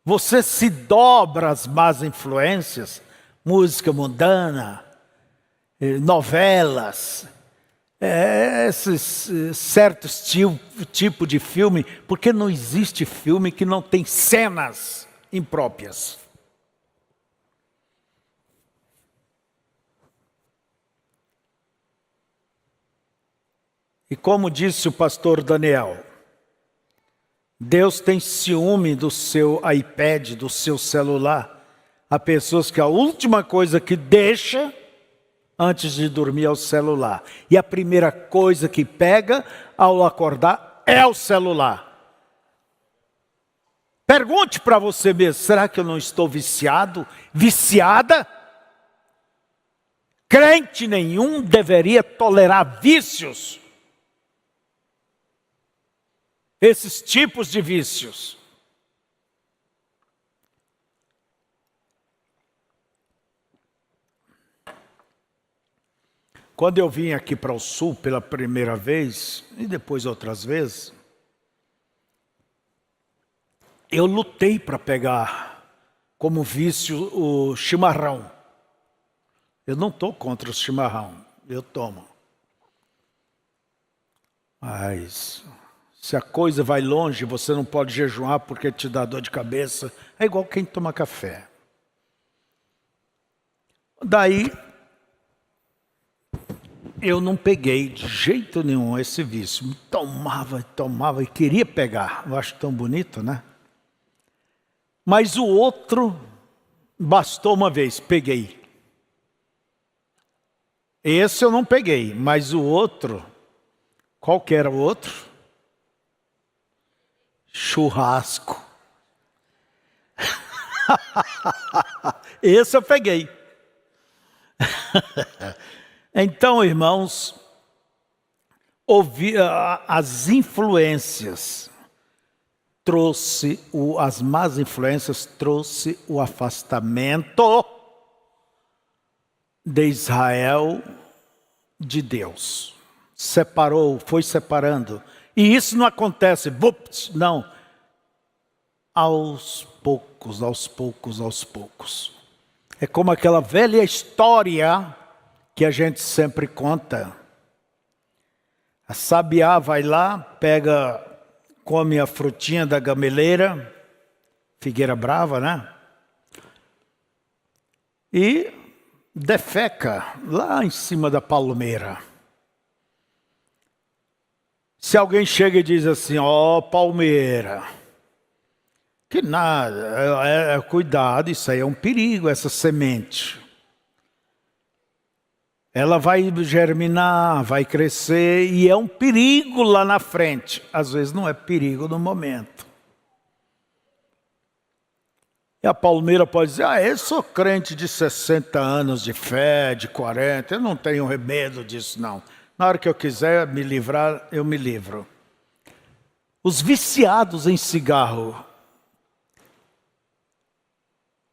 você se dobra às más influências, música mundana, novelas, esses certos tipo de filme, porque não existe filme que não tem cenas impróprias. E como disse o pastor Daniel, Deus tem ciúme do seu iPad, do seu celular. Há pessoas que a última coisa que deixa antes de dormir é o celular. E a primeira coisa que pega ao acordar é o celular. Pergunte para você mesmo, será que eu não estou viciado? Viciada? Crente nenhum deveria tolerar vícios. Esses tipos de vícios. Quando eu vim aqui para o sul pela primeira vez, e depois outras vezes, eu lutei para pegar como vício o chimarrão. Eu não estou contra o chimarrão, eu tomo. Mas se a coisa vai longe, você não pode jejuar porque te dá dor de cabeça. É igual quem toma café. Daí, eu não peguei de jeito nenhum esse vício. Tomava e queria pegar. Eu acho tão bonito, né? Mas o outro, bastou uma vez, peguei. Esse eu não peguei, mas o outro, qual que era o outro? Churrasco. Esse eu peguei. Então, irmãos, as influências as más influências trouxe o afastamento de Israel de Deus. Separou, foi separando. E isso não acontece, não. Aos poucos, aos poucos, aos poucos. É como aquela velha história que a gente sempre conta. A sabiá vai lá, come a frutinha da gameleira, figueira brava, né? E defeca lá em cima da palmeira. Se alguém chega e diz assim, palmeira, que nada, cuidado, isso aí é um perigo, essa semente. Ela vai germinar, vai crescer e é um perigo lá na frente. Às vezes não é perigo no momento. E a palmeira pode dizer, eu sou crente de 60 anos de fé, de 40, eu não tenho medo disso não. Na hora que eu quiser me livrar, eu me livro. Os viciados em cigarro,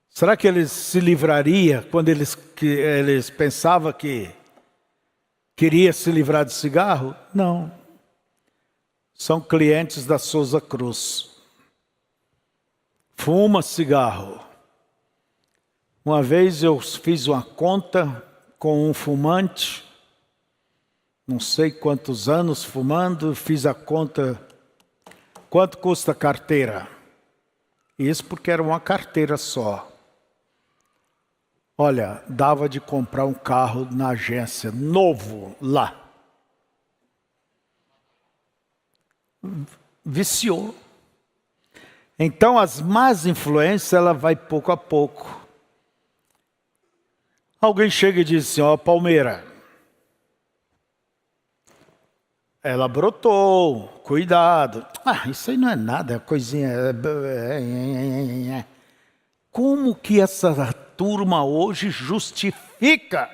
será que eles se livrariam quando eles pensavam que queria se livrar de cigarro? Não. São clientes da Souza Cruz. Fuma cigarro. Uma vez eu fiz uma conta com um fumante, não sei quantos anos fumando, fiz a conta, quanto custa a carteira? Isso porque era uma carteira só. Olha, dava de comprar um carro na agência, novo, lá. Viciou. Então, as más influências, ela vai pouco a pouco. Alguém chega e diz assim, palmeira. Ela brotou, cuidado. Isso aí não é nada, é coisinha. Como que essa turma hoje justifica?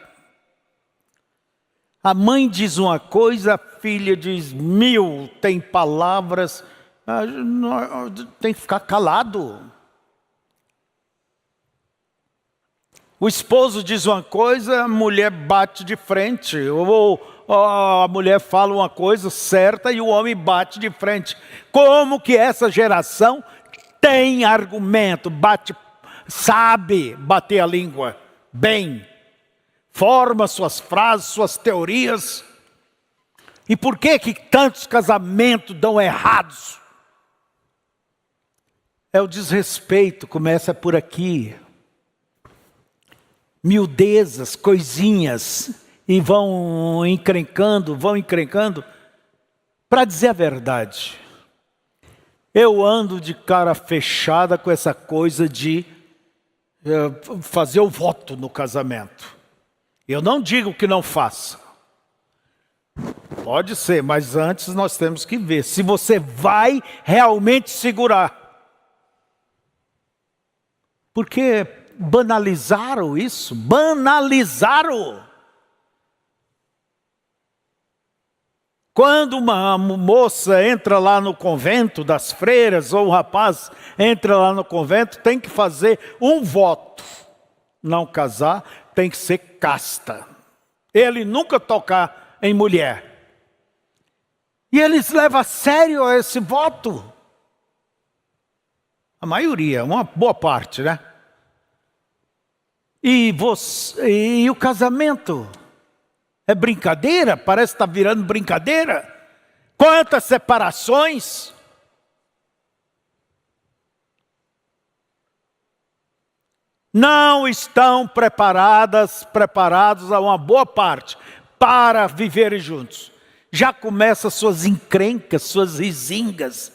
A mãe diz uma coisa, a filha diz 1000, tem palavras, tem que ficar calado. O esposo diz uma coisa, a mulher bate de frente, ou a mulher fala uma coisa certa e o homem bate de frente. Como que essa geração tem argumento, sabe bater a língua bem, forma suas frases, suas teorias. E por que tantos casamentos dão errados? É o desrespeito, começa por aqui. Miudezas, coisinhas, e vão encrencando. Para dizer a verdade, eu ando de cara fechada com essa coisa de fazer o voto no casamento. Eu não digo que não faça. Pode ser, mas antes nós temos que ver se você vai realmente segurar. Porque banalizaram isso, banalizaram. Quando uma moça entra lá no convento das freiras, ou um rapaz entra lá no convento, tem que fazer um voto. Não casar, tem que ser casta. Ele nunca tocar em mulher. E eles levam a sério esse voto. A maioria, uma boa parte, né? E o casamento? É brincadeira? Parece que está virando brincadeira. Quantas separações? Não estão preparados a uma boa parte para viverem juntos. Já começam suas encrencas, suas risingas,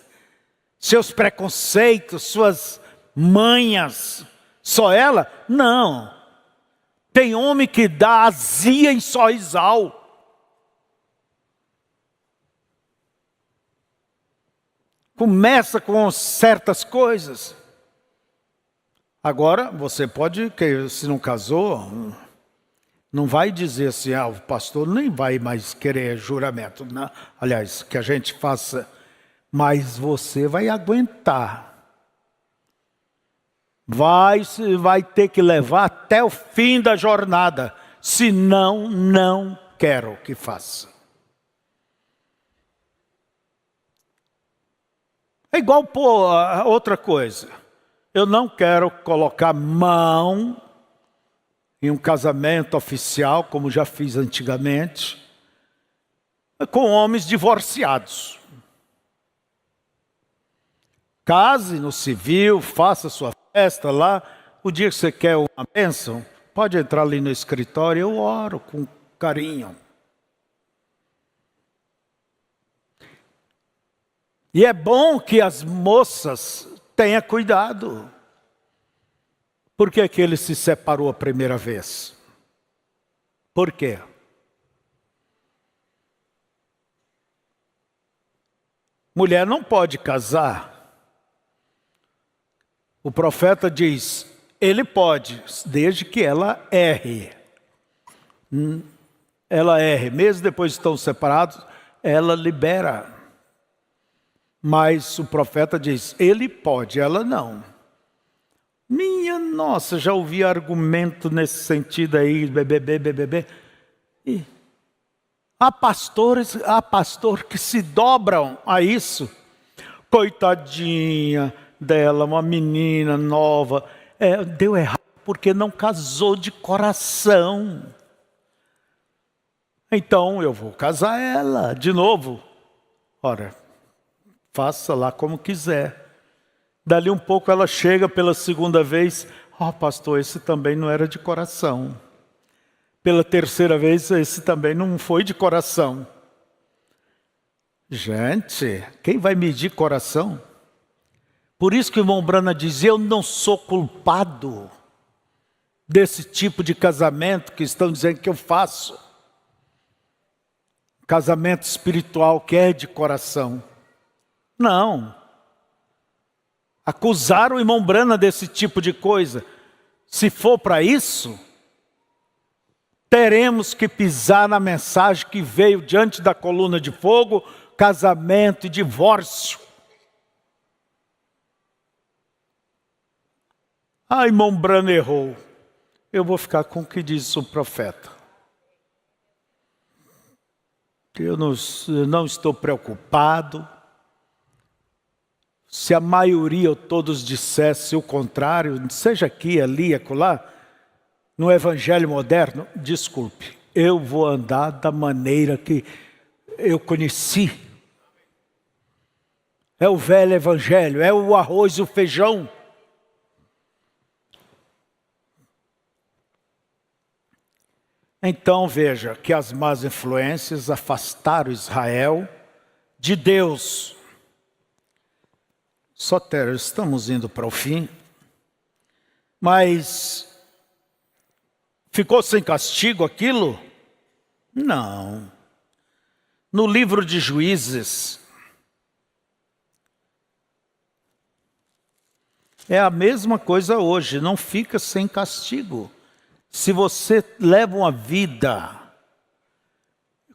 seus preconceitos, suas manhas. Só ela? Não. Tem homem que dá azia em sóisal. Começa com certas coisas. Agora, você pode, se não casou, Não vai dizer assim, o pastor nem vai mais querer juramento. Não. Aliás, que a gente faça, mas você vai aguentar. Vai ter que levar até o fim da jornada. Senão, não quero que faça. É igual outra coisa. Eu não quero colocar mão em um casamento oficial, como já fiz antigamente, com homens divorciados. Case no civil, faça sua festa lá. O dia que você quer uma bênção, pode entrar ali no escritório, eu oro com carinho. E é bom que as moças tenham cuidado. Por que que ele se separou a primeira vez? Por quê? Mulher não pode casar. O profeta diz, ele pode, desde que ela erre. Ela erre, mesmo depois de estão separados, ela libera. Mas o profeta diz, ele pode, ela não. Minha nossa, já ouvi argumento nesse sentido aí, BBB. E há pastor que se dobram a isso. Coitadinha dela, uma menina nova, deu errado porque não casou de coração. Então eu vou casar ela de novo. Ora, faça lá como quiser. Dali um pouco ela chega pela segunda vez. Pastor, esse também não era de coração. Pela terceira vez, esse também não foi de coração. Gente, quem vai medir coração? Por isso que o irmão Brana diz, eu não sou culpado desse tipo de casamento que estão dizendo que eu faço. Casamento espiritual que é de coração. Não. Acusar o irmão Brana desse tipo de coisa. Se for para isso, teremos que pisar na mensagem que veio diante da coluna de fogo, casamento e divórcio. Irmão Brana errou. Eu vou ficar com o que diz o profeta. Eu não estou preocupado. Se a maioria ou todos dissessem o contrário, seja aqui, ali, acolá, no evangelho moderno, desculpe, eu vou andar da maneira que eu conheci. É o velho evangelho, é o arroz e o feijão. Então veja que as más influências afastaram Israel de Deus. Sotero, estamos indo para o fim, mas ficou sem castigo aquilo? Não. No livro de Juízes, é a mesma coisa hoje, não fica sem castigo. Se você leva uma vida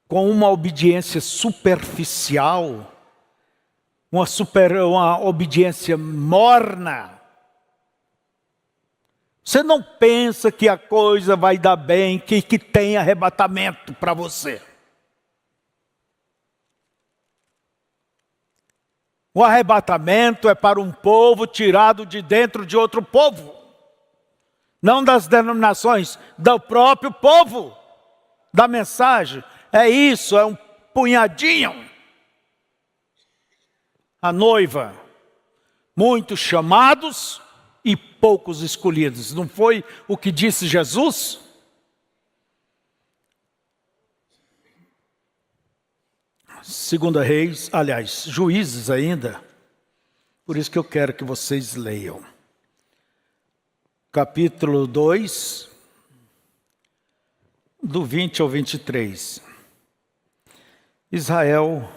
com uma obediência superficial, uma obediência morna, você não pensa que a coisa vai dar bem, que tem arrebatamento para você. O arrebatamento é para um povo tirado de dentro de outro povo. Não das denominações, do próprio povo, da mensagem. É isso, é um punhadinho. A noiva, muitos chamados e poucos escolhidos. Não foi o que disse Jesus? Segunda Reis, aliás, Juízes ainda. Por isso que eu quero que vocês leiam. Capítulo 2, do 20 ao 23. Israel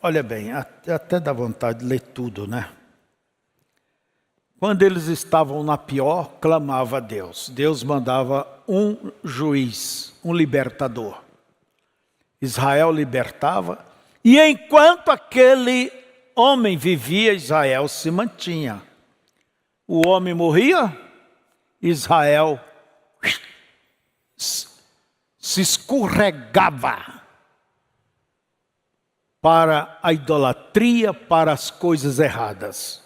olha bem, até dá vontade de ler tudo, né? Quando eles estavam na pior, clamava a Deus. Deus mandava um juiz, um libertador. Israel libertava, e enquanto aquele homem vivia, Israel se mantinha. O homem morria, Israel se escorregava para a idolatria, para as coisas erradas.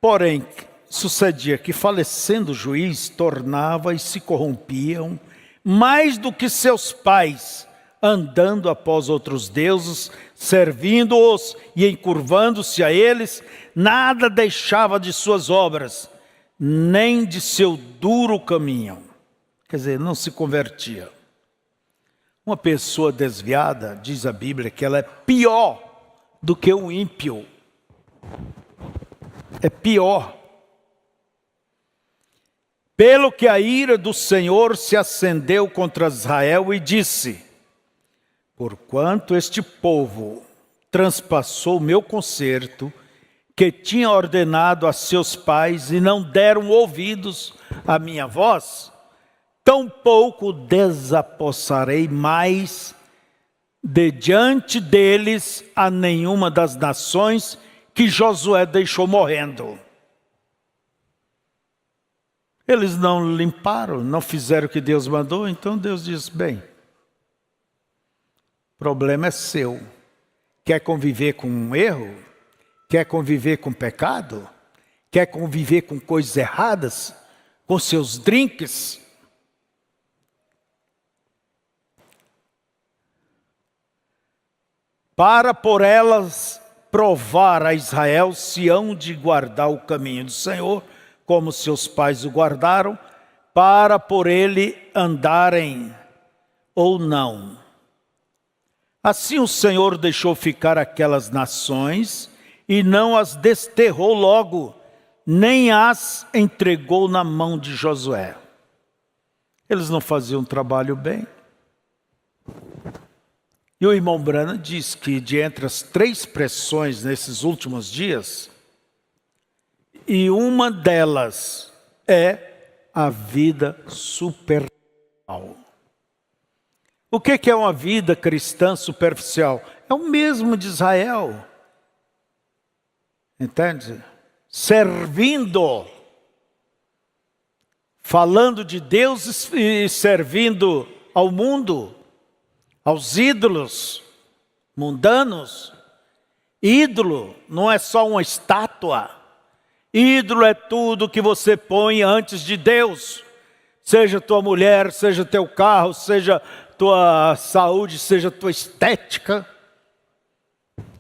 Porém, sucedia que, falecendo o juiz, tornava e se corrompiam mais do que seus pais, andando após outros deuses, servindo-os e encurvando-se a eles, nada deixava de suas obras, nem de seu duro caminho. Quer dizer, não se convertia. Uma pessoa desviada, diz a Bíblia, que ela é pior do que o ímpio. É pior. Pelo que a ira do Senhor se acendeu contra Israel e disse: porquanto este povo transpassou o meu concerto, que tinha ordenado a seus pais, e não deram ouvidos à minha voz, tampouco desapossarei mais de diante deles a nenhuma das nações que Josué deixou morrendo. Eles não limparam, não fizeram o que Deus mandou, então Deus diz: bem, o problema é seu. Quer conviver com um erro? Quer conviver com pecado? Quer conviver com coisas erradas? Com seus drinks? Para por elas provar a Israel se hão de guardar o caminho do Senhor, como seus pais o guardaram, para por ele andarem ou não. Assim o Senhor deixou ficar aquelas nações e não as desterrou logo, nem as entregou na mão de Josué. Eles não faziam um trabalho bem. E o irmão Branham diz que de entre as 3 pressões nesses últimos dias, e uma delas é a vida superficial. O que é uma vida cristã superficial? É o mesmo de Israel. Entende? Servindo, falando de Deus e servindo ao mundo, aos ídolos mundanos. Ídolo não é só uma estátua. Ídolo é tudo que você põe antes de Deus. Seja tua mulher, seja teu carro, seja tua saúde, seja tua estética.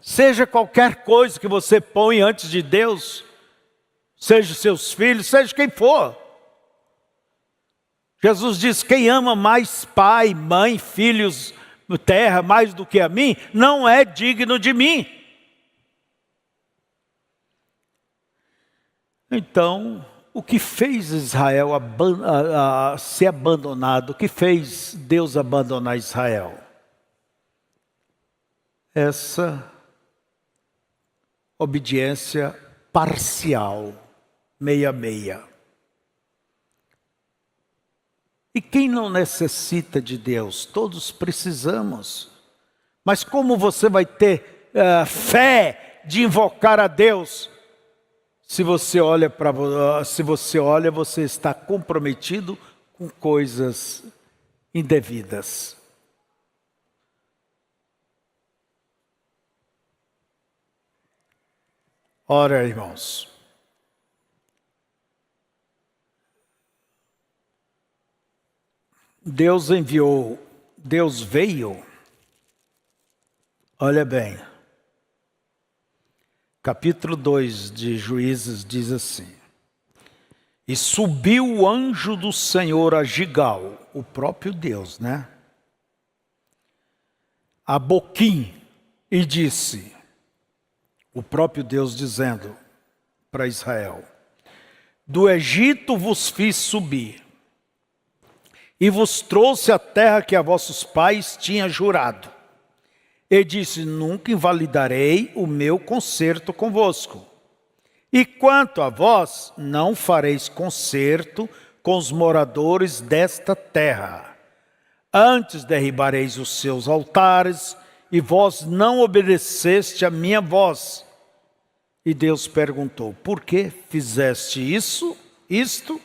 Seja qualquer coisa que você põe antes de Deus. Seja seus filhos, seja quem for. Jesus diz: quem ama mais pai, mãe, filhos, terra mais do que a mim, não é digno de mim. Então, o que fez Israel ser abandonado? O que fez Deus abandonar Israel? Essa obediência parcial, meia-meia. E quem não necessita de Deus? Todos precisamos. Mas como você vai ter fé de invocar a Deus? Se você olha, você está comprometido com coisas indevidas. Ora, irmãos, Deus veio, olha bem, capítulo 2 de Juízes diz assim: e subiu o anjo do Senhor a Gigal, o próprio Deus, né? A Boquim, e disse, o próprio Deus dizendo para Israel: do Egito vos fiz subir, e vos trouxe a terra que a vossos pais tinha jurado. e disse: nunca invalidarei o meu concerto convosco. E quanto a vós, não fareis concerto com os moradores desta terra. Antes derribareis os seus altares, e vós não obedeceste a minha voz. E Deus perguntou: por que fizeste isto?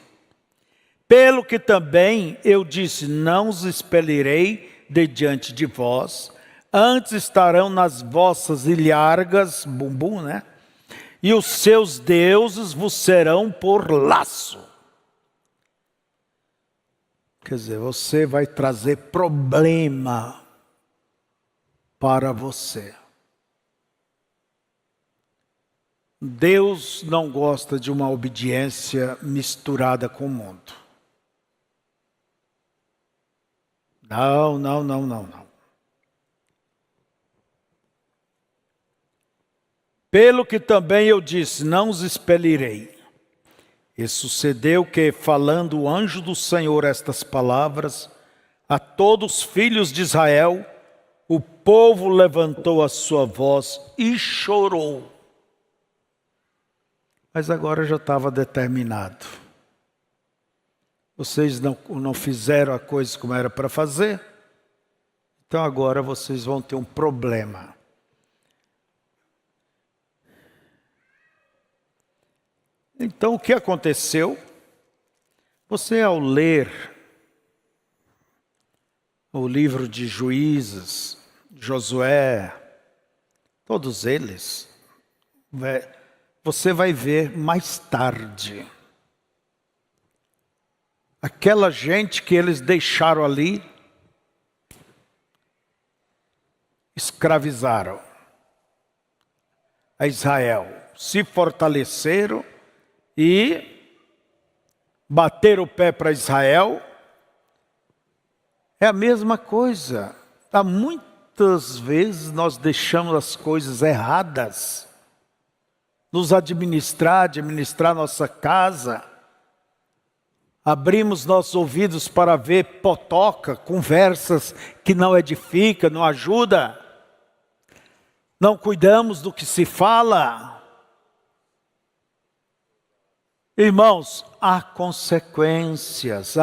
Pelo que também eu disse: não os expelirei de diante de vós, antes estarão nas vossas ilhargas, bumbum, né? E os seus deuses vos serão por laço. Quer dizer, você vai trazer problema para você. Deus não gosta de uma obediência misturada com o mundo. Não. Pelo que também eu disse: não os expelirei. E sucedeu que, falando o anjo do Senhor estas palavras a todos os filhos de Israel, o povo levantou a sua voz e chorou. Mas agora já estava determinado. Vocês não fizeram a coisa como era para fazer, então agora vocês vão ter um problema. Então o que aconteceu? Você, ao ler o livro de Juízes, Josué, todos eles, você vai ver mais tarde. Aquela gente que eles deixaram ali, escravizaram a Israel, se fortaleceram e bateram o pé para Israel. É a mesma coisa. Há muitas vezes nós deixamos as coisas erradas. Nos administrar nossa casa. Abrimos nossos ouvidos para ver potoca, conversas que não edificam, não ajudam. Não cuidamos do que se fala. Irmãos, há consequências.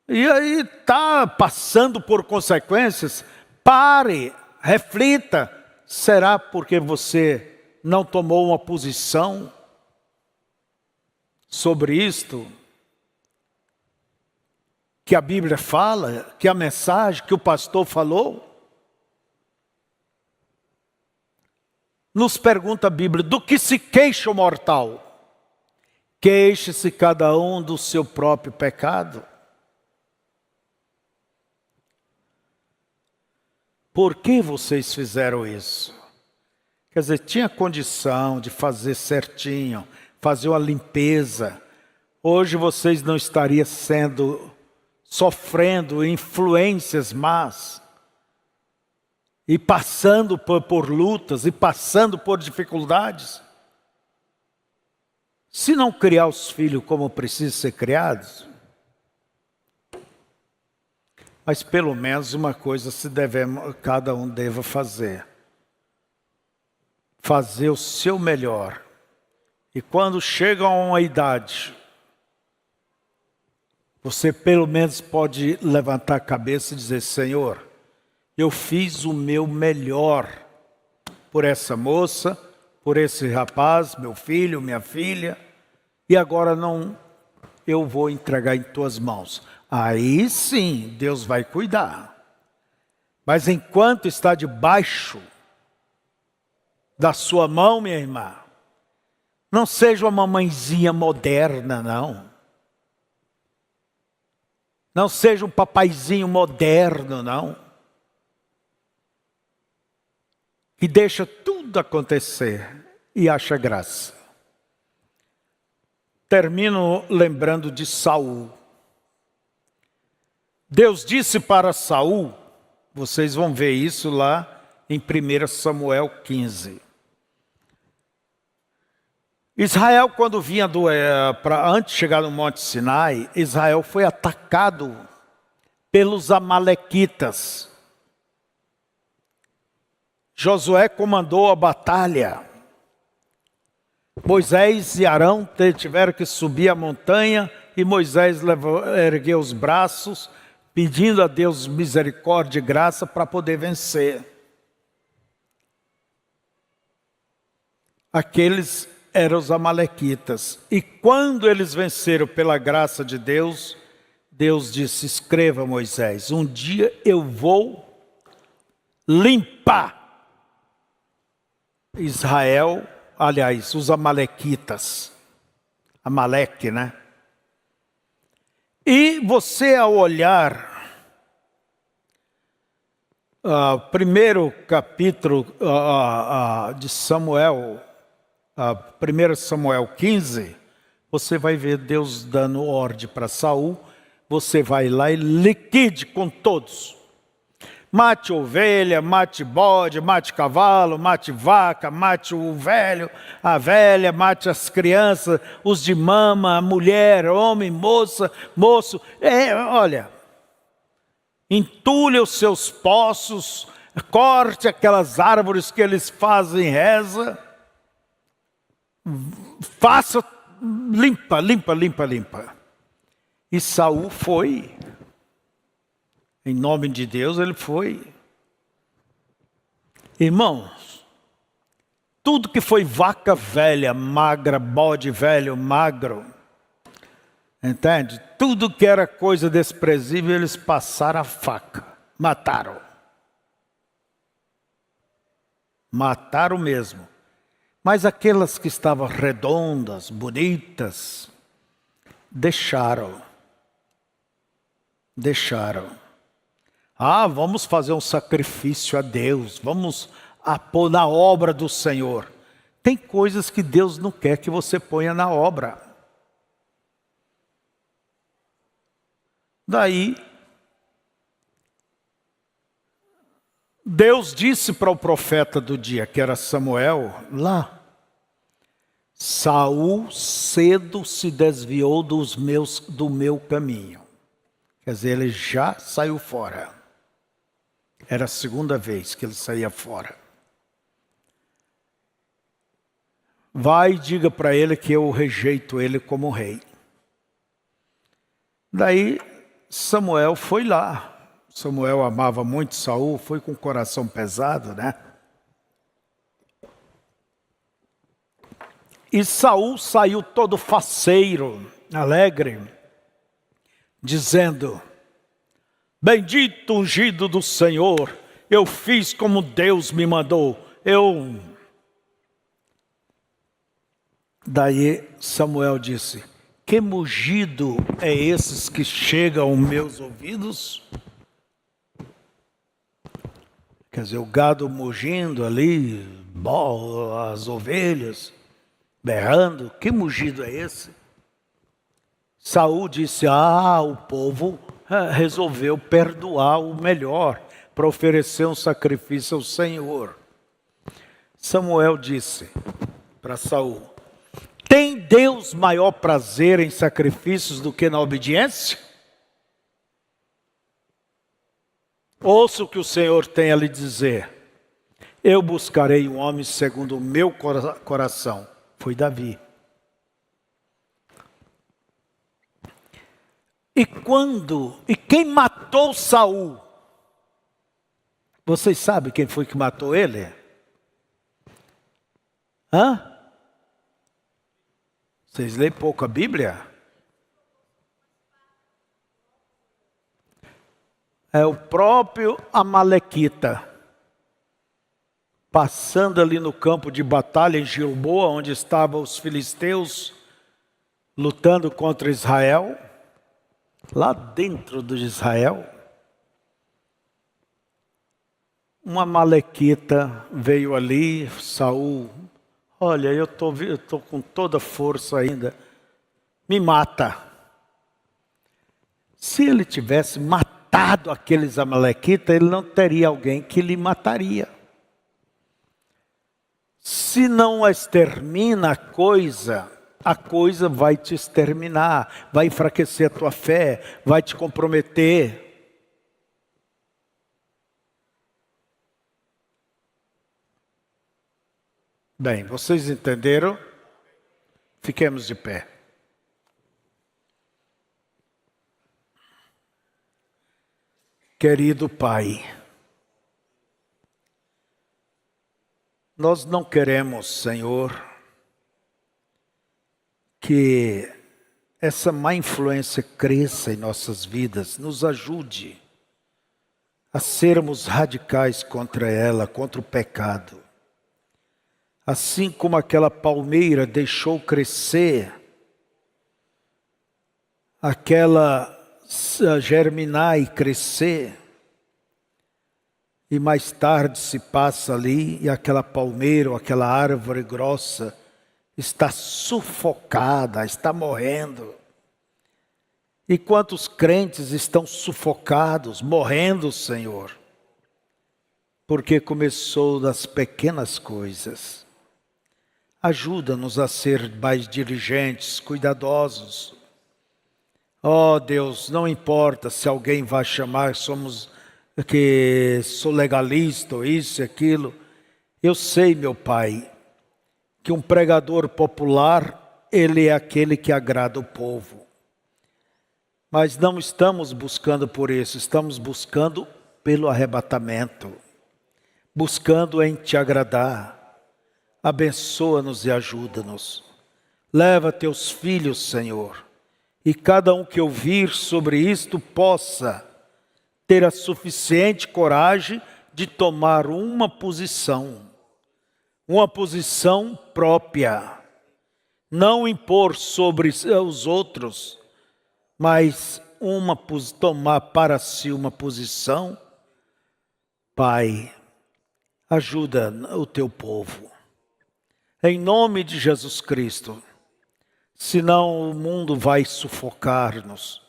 E aí está passando por consequências? Pare, reflita. Será porque você não tomou uma posição sobre isto? Que a Bíblia fala, que a mensagem, que o pastor falou? Nos pergunta a Bíblia: do que se queixa o mortal? Queixe-se cada um do seu próprio pecado. Por que vocês fizeram isso? Quer dizer, tinha condição de fazer certinho, fazer uma limpeza. Hoje vocês não estariam sofrendo influências más. E passando por lutas, e passando por dificuldades. Se não criar os filhos como precisam ser criados, mas pelo menos uma coisa cada um deva fazer. Fazer o seu melhor. E quando chega a uma idade, você pelo menos pode levantar a cabeça e dizer: Senhor, eu fiz o meu melhor por essa moça, por esse rapaz, meu filho, minha filha, e agora eu vou entregar em tuas mãos. Aí sim, Deus vai cuidar. Mas enquanto está debaixo da sua mão, minha irmã, não seja uma mamãezinha moderna, não. Não seja um papaizinho moderno, não. Que deixa tudo acontecer e acha graça. Termino lembrando de Saul. Deus disse para Saul, vocês vão ver isso lá em 1 Samuel 15. Israel, quando vinha antes de chegar no Monte Sinai, Israel foi atacado pelos amalequitas. Josué comandou a batalha. Moisés e Arão tiveram que subir a montanha e Moisés ergueu os braços, pedindo a Deus misericórdia e graça para poder vencer. Aqueles eram os amalequitas. E quando eles venceram pela graça de Deus, Deus disse: escreva, Moisés, um dia eu vou limpar Israel, aliás, os amalequitas. Amaleque, né? E você, ao olhar primeiro capítulo de Samuel, 1 Samuel 15, você vai ver Deus dando ordem para Saul. Você vai lá e liquide com todos. Mate ovelha, mate bode, mate cavalo, mate vaca, mate o velho, a velha, mate as crianças, os de mama, a mulher, homem, moça, moço. Olha, entulhe os seus poços, corte aquelas árvores que eles fazem reza, faça, limpa. E Saul foi. Em nome de Deus, ele foi. Irmãos, tudo que foi vaca velha, magra, bode velho, magro, entende? Tudo que era coisa desprezível, eles passaram a faca, mataram. Mataram mesmo. Mas aquelas que estavam redondas, bonitas, deixaram. Vamos fazer um sacrifício a Deus, vamos pôr na obra do Senhor. Tem coisas que Deus não quer que você ponha na obra. Daí, Deus disse para o profeta do dia, que era Samuel, lá: Saul cedo se desviou do meu caminho. Quer dizer, ele já saiu fora. Era a segunda vez que ele saía fora. Vai e diga para ele que eu rejeito ele como rei. Daí Samuel foi lá. Samuel amava muito Saul, foi com o coração pesado, né? E Saul saiu todo faceiro, alegre, dizendo: bendito ungido do Senhor, eu fiz como Deus me mandou. Daí Samuel disse: que mugido é esses que chegam aos meus ouvidos? Quer dizer, o gado mugindo ali, as ovelhas berrando, que mugido é esse? Saul disse: o povo resolveu perdoar o melhor para oferecer um sacrifício ao Senhor. Samuel disse para Saul: tem Deus maior prazer em sacrifícios do que na obediência? Ouça o que o Senhor tem a lhe dizer. Eu buscarei um homem segundo o meu coração. Foi Davi. E quem matou Saul? Vocês sabem quem foi que matou ele? Vocês leem pouco a Bíblia? É o próprio amalequita, passando ali no campo de batalha em Gilboa, onde estavam os filisteus lutando contra Israel. Lá dentro de Israel, uma amalequita veio ali. Saul: olha, eu estou com toda força ainda, me mata. Se ele tivesse matado aqueles amalequitas, ele não teria alguém que lhe mataria. Se não extermina a coisa vai te exterminar, vai enfraquecer a tua fé, vai te comprometer. Bem, vocês entenderam? Fiquemos de pé. Querido Pai, nós não queremos, Senhor, que essa má influência cresça em nossas vidas, nos ajude a sermos radicais contra ela, contra o pecado. Assim como aquela palmeira deixou crescer, aquela germinar e crescer, e mais tarde se passa ali e aquela palmeira ou aquela árvore grossa está sufocada, está morrendo. E quantos crentes estão sufocados, morrendo, Senhor, porque começou das pequenas coisas. Ajuda-nos a ser mais diligentes, cuidadosos. Oh Deus, não importa se alguém vai chamar, que sou legalista, ou isso e aquilo. Eu sei, meu Pai, que um pregador popular, ele é aquele que agrada o povo. Mas não estamos buscando por isso, estamos buscando pelo arrebatamento, buscando em te agradar. Abençoa-nos e ajuda-nos. Leva teus filhos, Senhor, e cada um que ouvir sobre isto possa ter a suficiente coragem de tomar uma posição própria, não impor sobre os outros, mas tomar para si uma posição. Pai, ajuda o teu povo. Em nome de Jesus Cristo, senão o mundo vai sufocar-nos,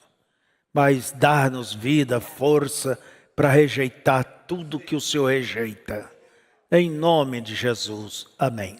mas dar-nos vida, força para rejeitar tudo que o Senhor rejeita. Em nome de Jesus, amém.